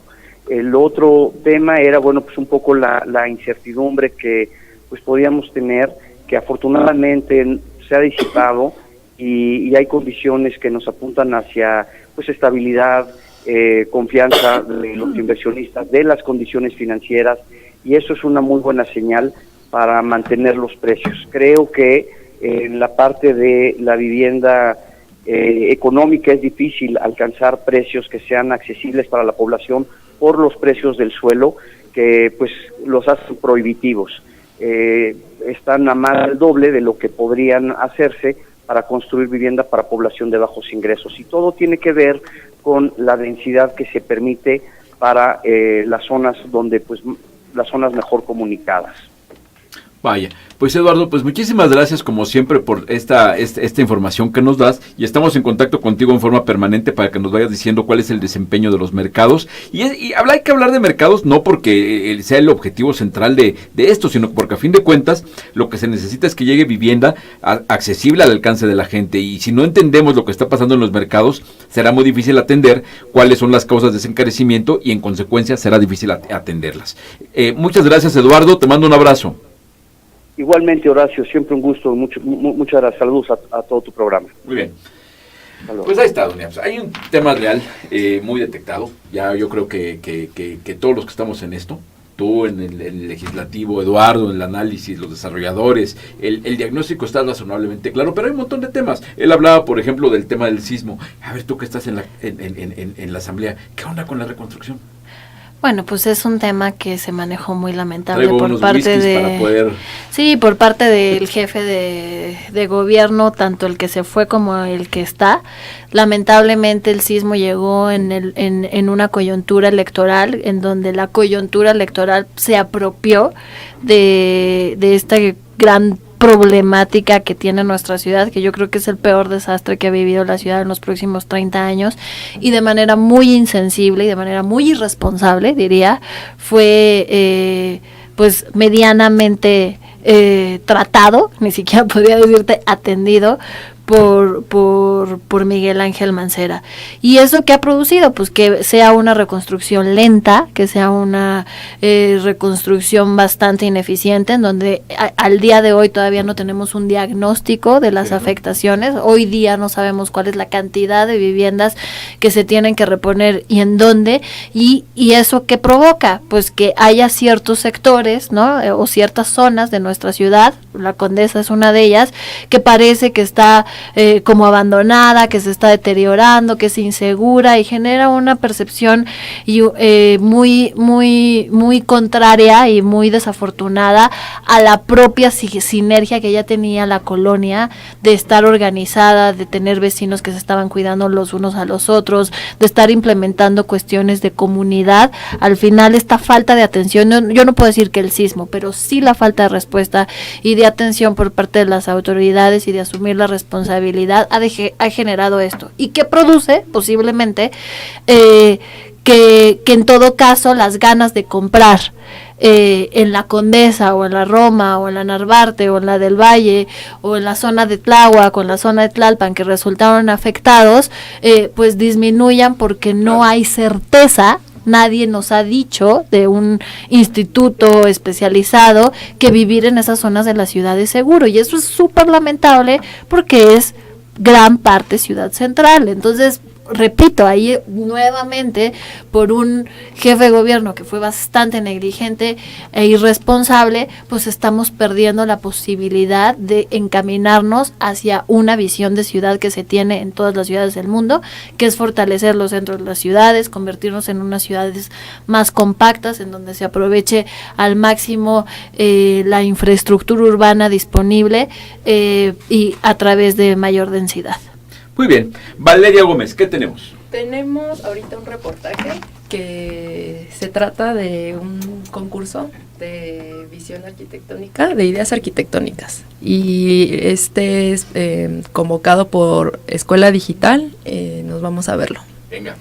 El otro tema era, bueno, pues un poco la incertidumbre que pues podíamos tener, que afortunadamente se ha disipado y hay condiciones que nos apuntan hacia pues estabilidad, confianza de los inversionistas, de las condiciones financieras, y eso es una muy buena señal para mantener los precios. Creo que en la parte de la vivienda económica es difícil alcanzar precios que sean accesibles para la población por los precios del suelo, que pues los hacen prohibitivos. Están a más del doble de lo que podrían hacerse para construir vivienda para población de bajos ingresos, y todo tiene que ver con la densidad que se permite para las zonas donde pues las zonas mejor comunicadas. Vaya, pues Eduardo, pues muchísimas gracias como siempre por esta información que nos das, y estamos en contacto contigo en forma permanente para que nos vayas diciendo cuál es el desempeño de los mercados, y hay que hablar de mercados no porque sea el objetivo central de esto, sino porque a fin de cuentas lo que se necesita es que llegue vivienda accesible al alcance de la gente, y si no entendemos lo que está pasando en los mercados, será muy difícil atender cuáles son las causas de ese encarecimiento, y en consecuencia será difícil atenderlas. Muchas gracias, Eduardo, te mando un abrazo. Igualmente, Horacio, siempre un gusto, muchas gracias, saludos a todo tu programa. Muy bien. Pues ahí está, Dunia. Hay un tema real muy detectado, ya yo creo que todos los que estamos en esto tú en el legislativo, Eduardo en el análisis, los desarrolladores, el diagnóstico está razonablemente claro, pero hay un montón de temas. Él hablaba, por ejemplo, del tema del sismo. A ver, tú que estás en la asamblea, ¿qué onda con la reconstrucción? Bueno, pues es un tema que se manejó muy lamentable Traigo por parte de para poder... Sí, por parte del jefe de gobierno, tanto el que se fue como el que está. Lamentablemente el sismo llegó en una coyuntura electoral, en donde la coyuntura electoral se apropió de esta gran problemática que tiene nuestra ciudad, que yo creo que es el peor desastre que ha vivido la ciudad en los próximos 30 años, y de manera muy insensible y de manera muy irresponsable, diría, fue pues medianamente tratado, ni siquiera podría decirte atendido, por Miguel Ángel Mancera. ¿Y eso qué ha producido? Pues que sea una reconstrucción lenta, que sea una reconstrucción bastante ineficiente, en donde al día de hoy todavía no tenemos un diagnóstico de las afectaciones. Hoy día no sabemos cuál es la cantidad de viviendas que se tienen que reponer y en dónde, y eso ¿qué provoca? Pues que haya ciertos sectores, ¿no? O ciertas zonas de nuestra ciudad, la Condesa es una de ellas, que parece que está como abandonada, que se está deteriorando, que es insegura, y genera una percepción muy contraria y muy desafortunada a la propia sinergia que ya tenía la colonia, de estar organizada, de tener vecinos que se estaban cuidando los unos a los otros, de estar implementando cuestiones de comunidad. Al final esta falta de atención, yo no puedo decir que el sismo, pero sí la falta de respuesta y de atención por parte de las autoridades y de asumir la responsabilidad ha generado esto. ¿Y qué produce? Posiblemente que en todo caso las ganas de comprar en la Condesa o en la Roma o en la Narvarte o en la del Valle o en la zona de Tláhuac o en la zona de Tlalpan, que resultaron afectados, pues disminuyan, porque no hay certeza. Nadie nos ha dicho de un instituto especializado que vivir en esas zonas de la ciudad es seguro, y eso es súper lamentable porque es gran parte ciudad central. Entonces, repito, ahí nuevamente por un jefe de gobierno que fue bastante negligente e irresponsable, pues estamos perdiendo la posibilidad de encaminarnos hacia una visión de ciudad que se tiene en todas las ciudades del mundo, que es fortalecer los centros de las ciudades, convertirnos en unas ciudades más compactas, en donde se aproveche al máximo la infraestructura urbana disponible y a través de mayor densidad. Muy bien. Valeria Gómez, ¿qué tenemos? Tenemos ahorita un reportaje que se trata de un concurso de visión arquitectónica, de ideas arquitectónicas. Y este es convocado por Escuela Digital. Nos vamos a verlo. Venga.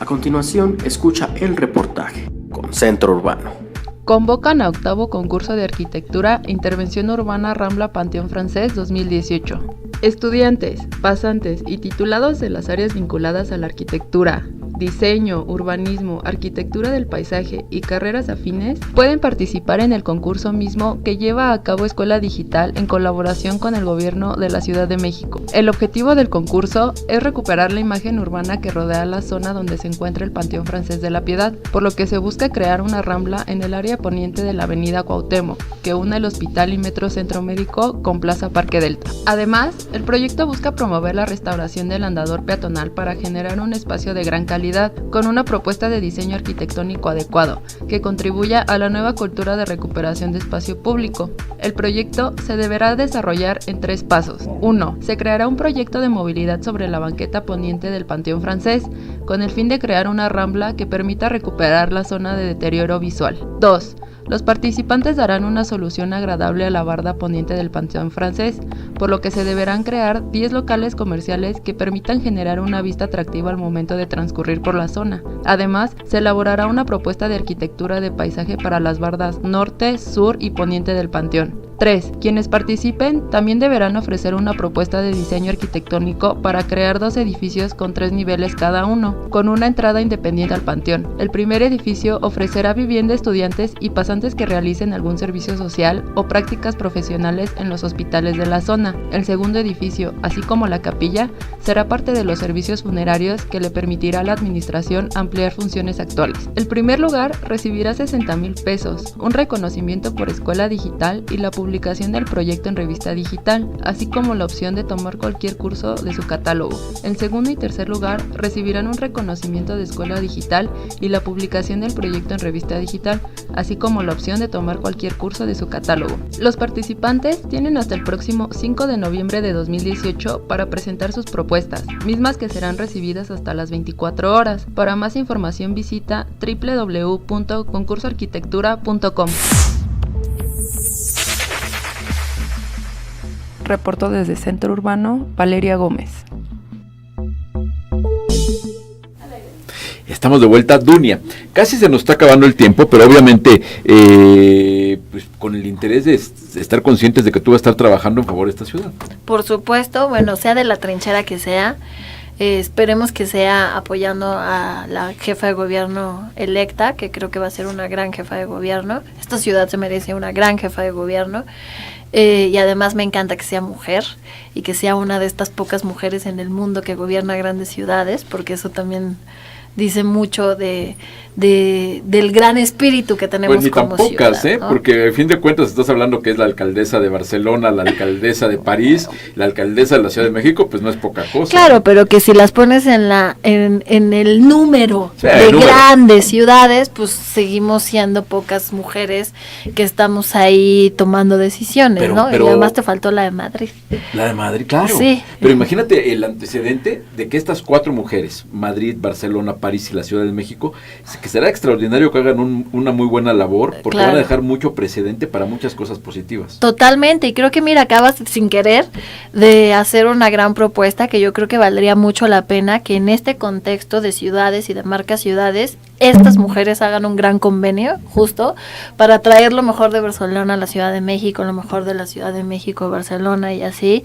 A continuación, escucha el reportaje con Centro Urbano. Convocan a 8º concurso de arquitectura Intervención Urbana Rambla Panteón Francés 2018. Estudiantes, pasantes y titulados de las áreas vinculadas a la arquitectura, diseño, urbanismo, arquitectura del paisaje y carreras afines pueden participar en el concurso mismo que lleva a cabo Escuela Digital en colaboración con el Gobierno de la Ciudad de México. El objetivo del concurso es recuperar la imagen urbana que rodea la zona donde se encuentra el Panteón Francés de la Piedad, por lo que se busca crear una rambla en el área poniente de la avenida Cuauhtémoc, que une el Hospital y Metro Centro Médico con Plaza Parque Delta. Además, el proyecto busca promover la restauración del andador peatonal para generar un espacio de gran calidad, con una propuesta de diseño arquitectónico adecuado, que contribuya a la nueva cultura de recuperación de espacio público. El proyecto se deberá desarrollar en 3 pasos. 1. Se creará un proyecto de movilidad sobre la banqueta poniente del Panteón Francés, con el fin de crear una rambla que permita recuperar la zona de deterioro visual. 2. Los participantes darán una solución agradable a la barda poniente del Panteón Francés, por lo que se deberán crear 10 locales comerciales que permitan generar una vista atractiva al momento de transcurrir por la zona. Además, se elaborará una propuesta de arquitectura de paisaje para las bardas norte, sur y poniente del Panteón. 3. Quienes participen también deberán ofrecer una propuesta de diseño arquitectónico para crear 2 edificios con 3 niveles cada uno, con una entrada independiente al panteón. El primer edificio ofrecerá vivienda a estudiantes y pasantes que realicen algún servicio social o prácticas profesionales en los hospitales de la zona. El segundo edificio, así como la capilla, será parte de los servicios funerarios que le permitirá a la administración ampliar funciones actuales. El primer lugar recibirá 60,000 pesos, un reconocimiento por escuela digital y la publicación del proyecto en revista digital, así como la opción de tomar cualquier curso de su catálogo. El segundo y tercer lugar recibirán un reconocimiento de escuela digital y la publicación del proyecto en revista digital, así como la opción de tomar cualquier curso de su catálogo. Los participantes tienen hasta el próximo 5 de noviembre de 2018 para presentar sus propuestas, mismas que serán recibidas hasta las 24 horas. Para más información visita www.concursoarquitectura.com. Reportó desde Centro Urbano, Valeria Gómez. Estamos de vuelta, Dunia. Casi se nos está acabando el tiempo, pero obviamente pues, con el interés de estar conscientes de que tú vas a estar trabajando en favor de esta ciudad. Por supuesto, bueno, sea de la trinchera que sea, esperemos que sea apoyando a la jefa de gobierno electa, que creo que va a ser una gran jefa de gobierno. Esta ciudad se merece una gran jefa de gobierno. Y además me encanta que sea mujer y que sea una de estas pocas mujeres en el mundo que gobierna grandes ciudades, porque eso también dice mucho del gran espíritu que tenemos pues ni como tan pocas, ciudad, ¿no? Porque al fin de cuentas estás hablando que es la alcaldesa de Barcelona, la alcaldesa de París, la alcaldesa de la Ciudad de México, pues no es poca cosa. Claro, pero que si las pones en el número Sí, de el número. grandes ciudades, pues seguimos siendo pocas mujeres que estamos ahí tomando decisiones, Pero- ¿no? pero- Y además te faltó la de Madrid. La de Madrid, claro. Sí. Pero imagínate el antecedente de que estas 4 mujeres, Madrid, Barcelona, París y la Ciudad de México, que será extraordinario que hagan una muy buena labor, porque Claro. van a dejar mucho precedente para muchas cosas positivas. Totalmente, y creo que mira, acabas sin querer de hacer una gran propuesta que yo creo que valdría mucho la pena que en este contexto de ciudades y de marcas ciudades, estas mujeres hagan un gran convenio justo para traer lo mejor de Barcelona a la Ciudad de México, lo mejor de la Ciudad de México a Barcelona y así,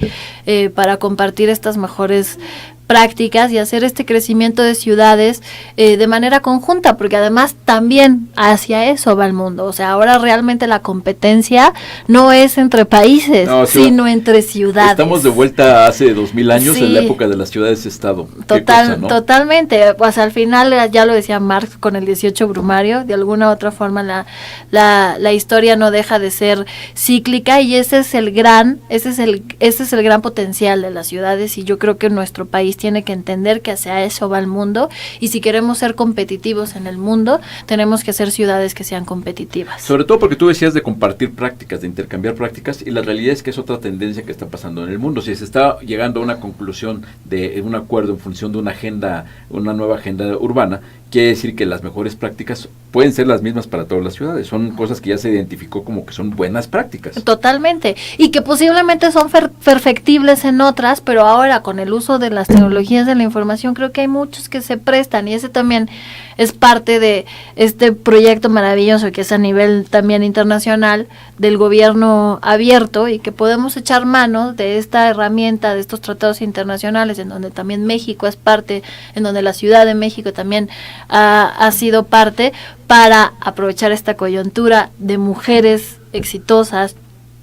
para compartir estas mejores prácticas y hacer este crecimiento de ciudades de manera conjunta, porque además también hacia eso va el mundo. O sea, ahora realmente la competencia no es entre países, No, sí, sino entre ciudades. Estamos de vuelta hace 2000 años Sí. en la época de las ciudades-estado. Qué Total, cosa, ¿no? Totalmente, pues al final ya lo decía Marx con el 18 Brumario, de alguna u otra forma la historia no deja de ser cíclica y ese es el gran potencial de las ciudades y yo creo que nuestro país tiene que entender que hacia eso va el mundo y si queremos ser competitivos en el mundo, tenemos que ser ciudades que sean competitivas. Sobre todo porque tú decías de compartir prácticas, de intercambiar prácticas, y la realidad es que es otra tendencia que está pasando en el mundo. Si se está llegando a una conclusión de un acuerdo en función de una agenda, una nueva agenda urbana, quiere decir que las mejores prácticas pueden ser las mismas para todas las ciudades. Son cosas que ya se identificó como que son buenas prácticas. Totalmente, y que posiblemente son perfectibles en otras, pero ahora con el uso de las tecnologías de la información creo que hay muchos que se prestan y ese también es parte de este proyecto maravilloso que es a nivel también internacional del gobierno abierto y que podemos echar mano de esta herramienta, de estos tratados internacionales en donde también México es parte, en donde la Ciudad de México también ha sido parte para aprovechar esta coyuntura de mujeres exitosas,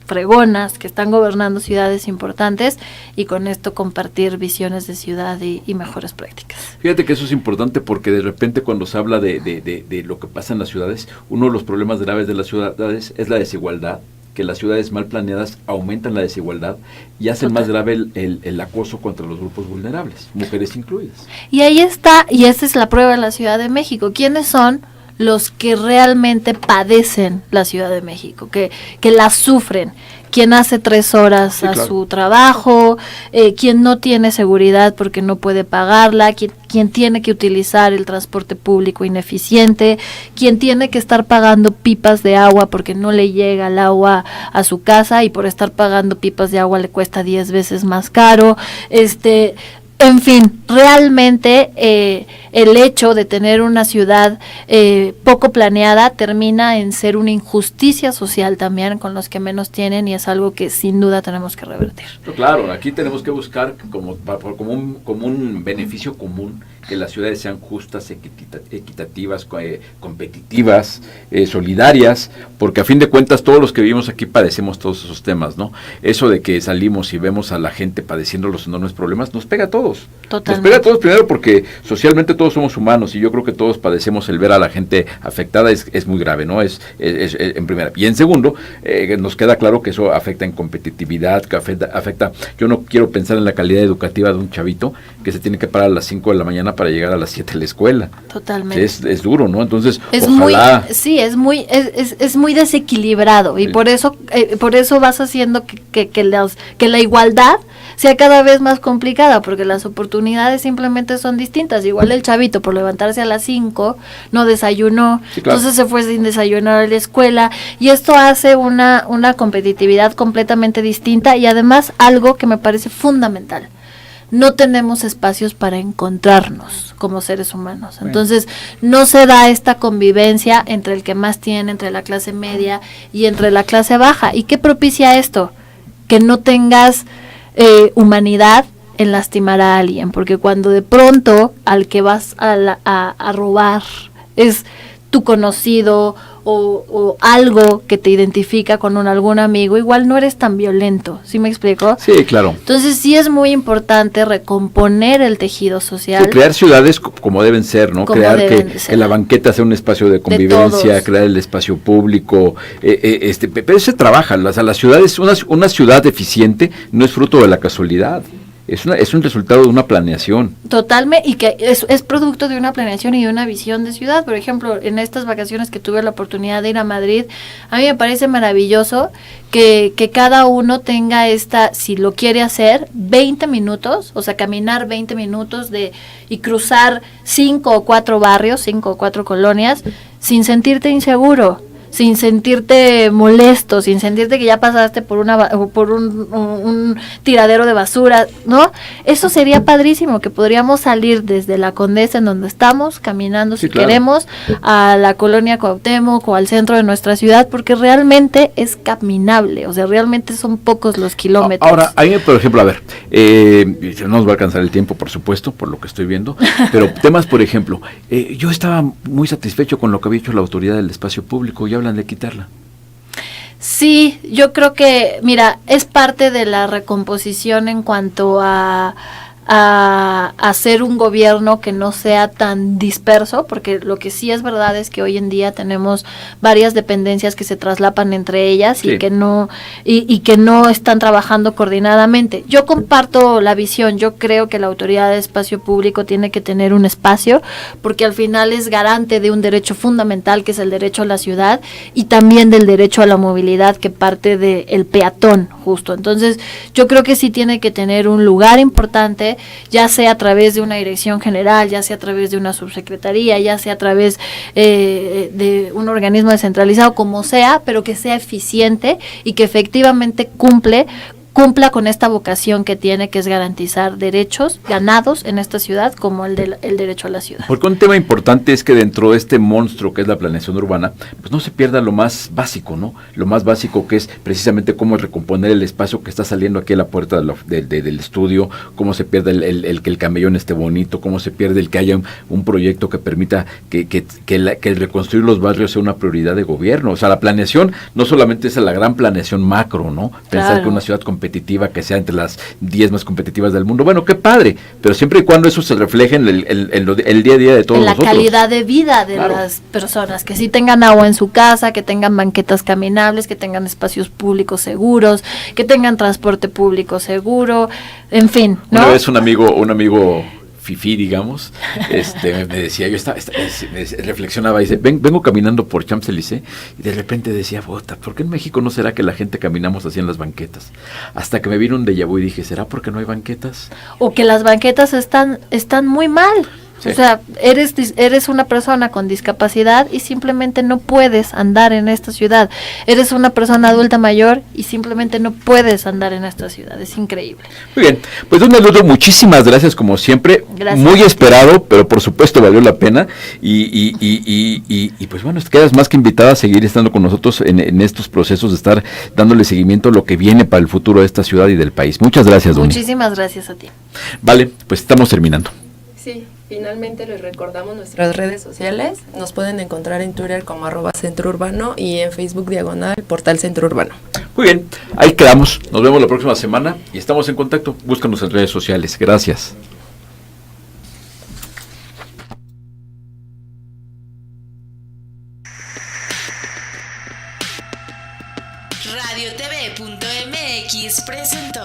fregonas, que están gobernando ciudades importantes y con esto compartir visiones de ciudad y mejores prácticas. Fíjate que eso es importante porque de repente cuando se habla de lo que pasa en las ciudades, uno de los problemas graves de las ciudades es la desigualdad, que las ciudades mal planeadas aumentan la desigualdad y hacen más grave el acoso contra los grupos vulnerables, mujeres incluidas. Y ahí está, y esa es la prueba de la Ciudad de México. ¿Quiénes son los que realmente padecen la Ciudad de México, que la sufren? Quien hace 3 horas a su trabajo, quien no tiene seguridad porque no puede pagarla, quien tiene que utilizar el transporte público ineficiente, quien tiene que estar pagando pipas de agua porque no le llega el agua a su casa y por estar pagando pipas de agua le cuesta 10 veces más caro, En fin, realmente el hecho de tener una ciudad poco planeada termina en ser una injusticia social también con los que menos tienen, y es algo que sin duda tenemos que revertir. Pero claro, aquí tenemos que buscar como un beneficio común, que las ciudades sean justas, equitativas, competitivas, solidarias, porque a fin de cuentas todos los que vivimos aquí padecemos todos esos temas, ¿no? Eso de que salimos y vemos a la gente padeciendo los enormes problemas, nos pega a todos. Totalmente. Nos pega a todos primero porque socialmente todos somos humanos, y yo creo que todos padecemos el ver a la gente afectada, es muy grave, ¿no? Es en primera. Y en segundo, nos queda claro que eso afecta en competitividad, que afecta, yo no quiero pensar en la calidad educativa de un chavito que se tiene que parar a las 5 de la mañana para llegar a las 7 a la escuela. Totalmente. Es duro, ¿no? Entonces, es ojalá... es muy desequilibrado, y por eso vas haciendo que la igualdad sea cada vez más complicada, porque las oportunidades simplemente son distintas. Igual el chavito, por levantarse a las 5, no desayunó, sí, claro. Entonces se fue sin desayunar a la escuela, y esto hace una competitividad completamente distinta, y además algo que me parece fundamental: no tenemos espacios para encontrarnos como seres humanos. Entonces, no se da esta convivencia entre el que más tiene, entre la clase media y entre la clase baja. ¿Y qué propicia esto? Que no tengas humanidad en lastimar a alguien, porque cuando de pronto al que vas a robar es tu conocido o algo que te identifica con algún amigo, igual no eres tan violento, ¿sí me explico? Sí, claro. Entonces sí es muy importante recomponer el tejido social. Sí, crear ciudades como deben ser, ¿no? Crear que la banqueta sea un espacio de convivencia, crear el espacio público, pero se trabaja, las ciudades, una ciudad eficiente no es fruto de la casualidad. Es un resultado de una planeación. Totalmente, y que es producto de una planeación y de una visión de ciudad. Por ejemplo, en estas vacaciones que tuve la oportunidad de ir a Madrid, a mí me parece maravilloso que cada uno tenga si lo quiere hacer, 20 minutos, o sea, caminar 20 minutos y cruzar 5 o 4 barrios, 5 o 4 colonias, sin sentirte inseguro, sin sentirte molesto, sin sentirte que ya pasaste por un tiradero de basura, ¿no? Eso sería padrísimo, que podríamos salir desde la Condesa, en donde estamos, caminando, si queremos, a la colonia Cuauhtémoc o al centro de nuestra ciudad, porque realmente es caminable, o sea, realmente son pocos los kilómetros. Ahora, ahí, por ejemplo, a ver, no nos va a alcanzar el tiempo, por supuesto, por lo que estoy viendo, pero temas, por ejemplo, yo estaba muy satisfecho con lo que había hecho la autoridad del espacio público, ya de quitarla. Sí, yo creo que, mira, es parte de la recomposición en cuanto a hacer un gobierno que no sea tan disperso, porque lo que sí es verdad es que hoy en día tenemos varias dependencias que se traslapan entre ellas, sí, y que no están trabajando coordinadamente. Yo comparto la visión, yo creo que la autoridad de espacio público tiene que tener un espacio, porque al final es garante de un derecho fundamental, que es el derecho a la ciudad, y también del derecho a la movilidad, que parte del peatón, justo. Entonces, yo creo que sí tiene que tener un lugar importante, ya sea a través de una dirección general, ya sea a través de una subsecretaría, ya sea a través de un organismo descentralizado, como sea, pero que sea eficiente y que efectivamente cumpla con esta vocación que tiene, que es garantizar derechos ganados en esta ciudad, como el derecho a la ciudad. Porque un tema importante es que dentro de este monstruo que es la planeación urbana, pues no se pierda lo más básico, ¿no? Lo más básico, que es precisamente cómo recomponer el espacio que está saliendo aquí a la puerta del estudio, cómo se pierde el que el camellón esté bonito, cómo se pierde el que haya un proyecto que permita que el reconstruir los barrios sea una prioridad de gobierno. O sea, la planeación no solamente es la gran planeación macro, ¿no? Pensar claro, que una ciudad competitiva, que sea entre las 10 más competitivas del mundo, bueno, qué padre, pero siempre y cuando eso se refleje en el día a día de todos nosotros. En la calidad de vida de las personas, que sí tengan agua en su casa, que tengan banquetas caminables, que tengan espacios públicos seguros, que tengan transporte público seguro, en fin, ¿no? Una vez un amigo fifí, digamos, me decía, yo reflexionaba y dice, vengo caminando por Champs-Élysées, y de repente decía, ¿por qué en México no será que la gente caminamos así en las banquetas? Hasta que me vino un déjà vu y dije, ¿será porque no hay banquetas? O que las banquetas están muy mal. Sí. O sea, eres una persona con discapacidad y simplemente no puedes andar en esta ciudad. Eres una persona adulta mayor y simplemente no puedes andar en esta ciudad. Es increíble. Muy bien, pues don Eduardo, muchísimas gracias como siempre. Gracias. Muy esperado, pero por supuesto valió la pena. Y pues bueno, quedas más que invitada a seguir estando con nosotros en estos procesos de estar dándole seguimiento a lo que viene para el futuro de esta ciudad y del país. Muchas gracias, Doni. Muchísimas gracias a ti. Vale, pues estamos terminando. Sí, finalmente les recordamos nuestras redes sociales. Nos pueden encontrar en Twitter como @centrourbano y en Facebook /Portal Centro Urbano. Muy bien, ahí quedamos. Nos vemos la próxima semana y estamos en contacto. Búscanos en redes sociales. Gracias. RadioTV.mx presentó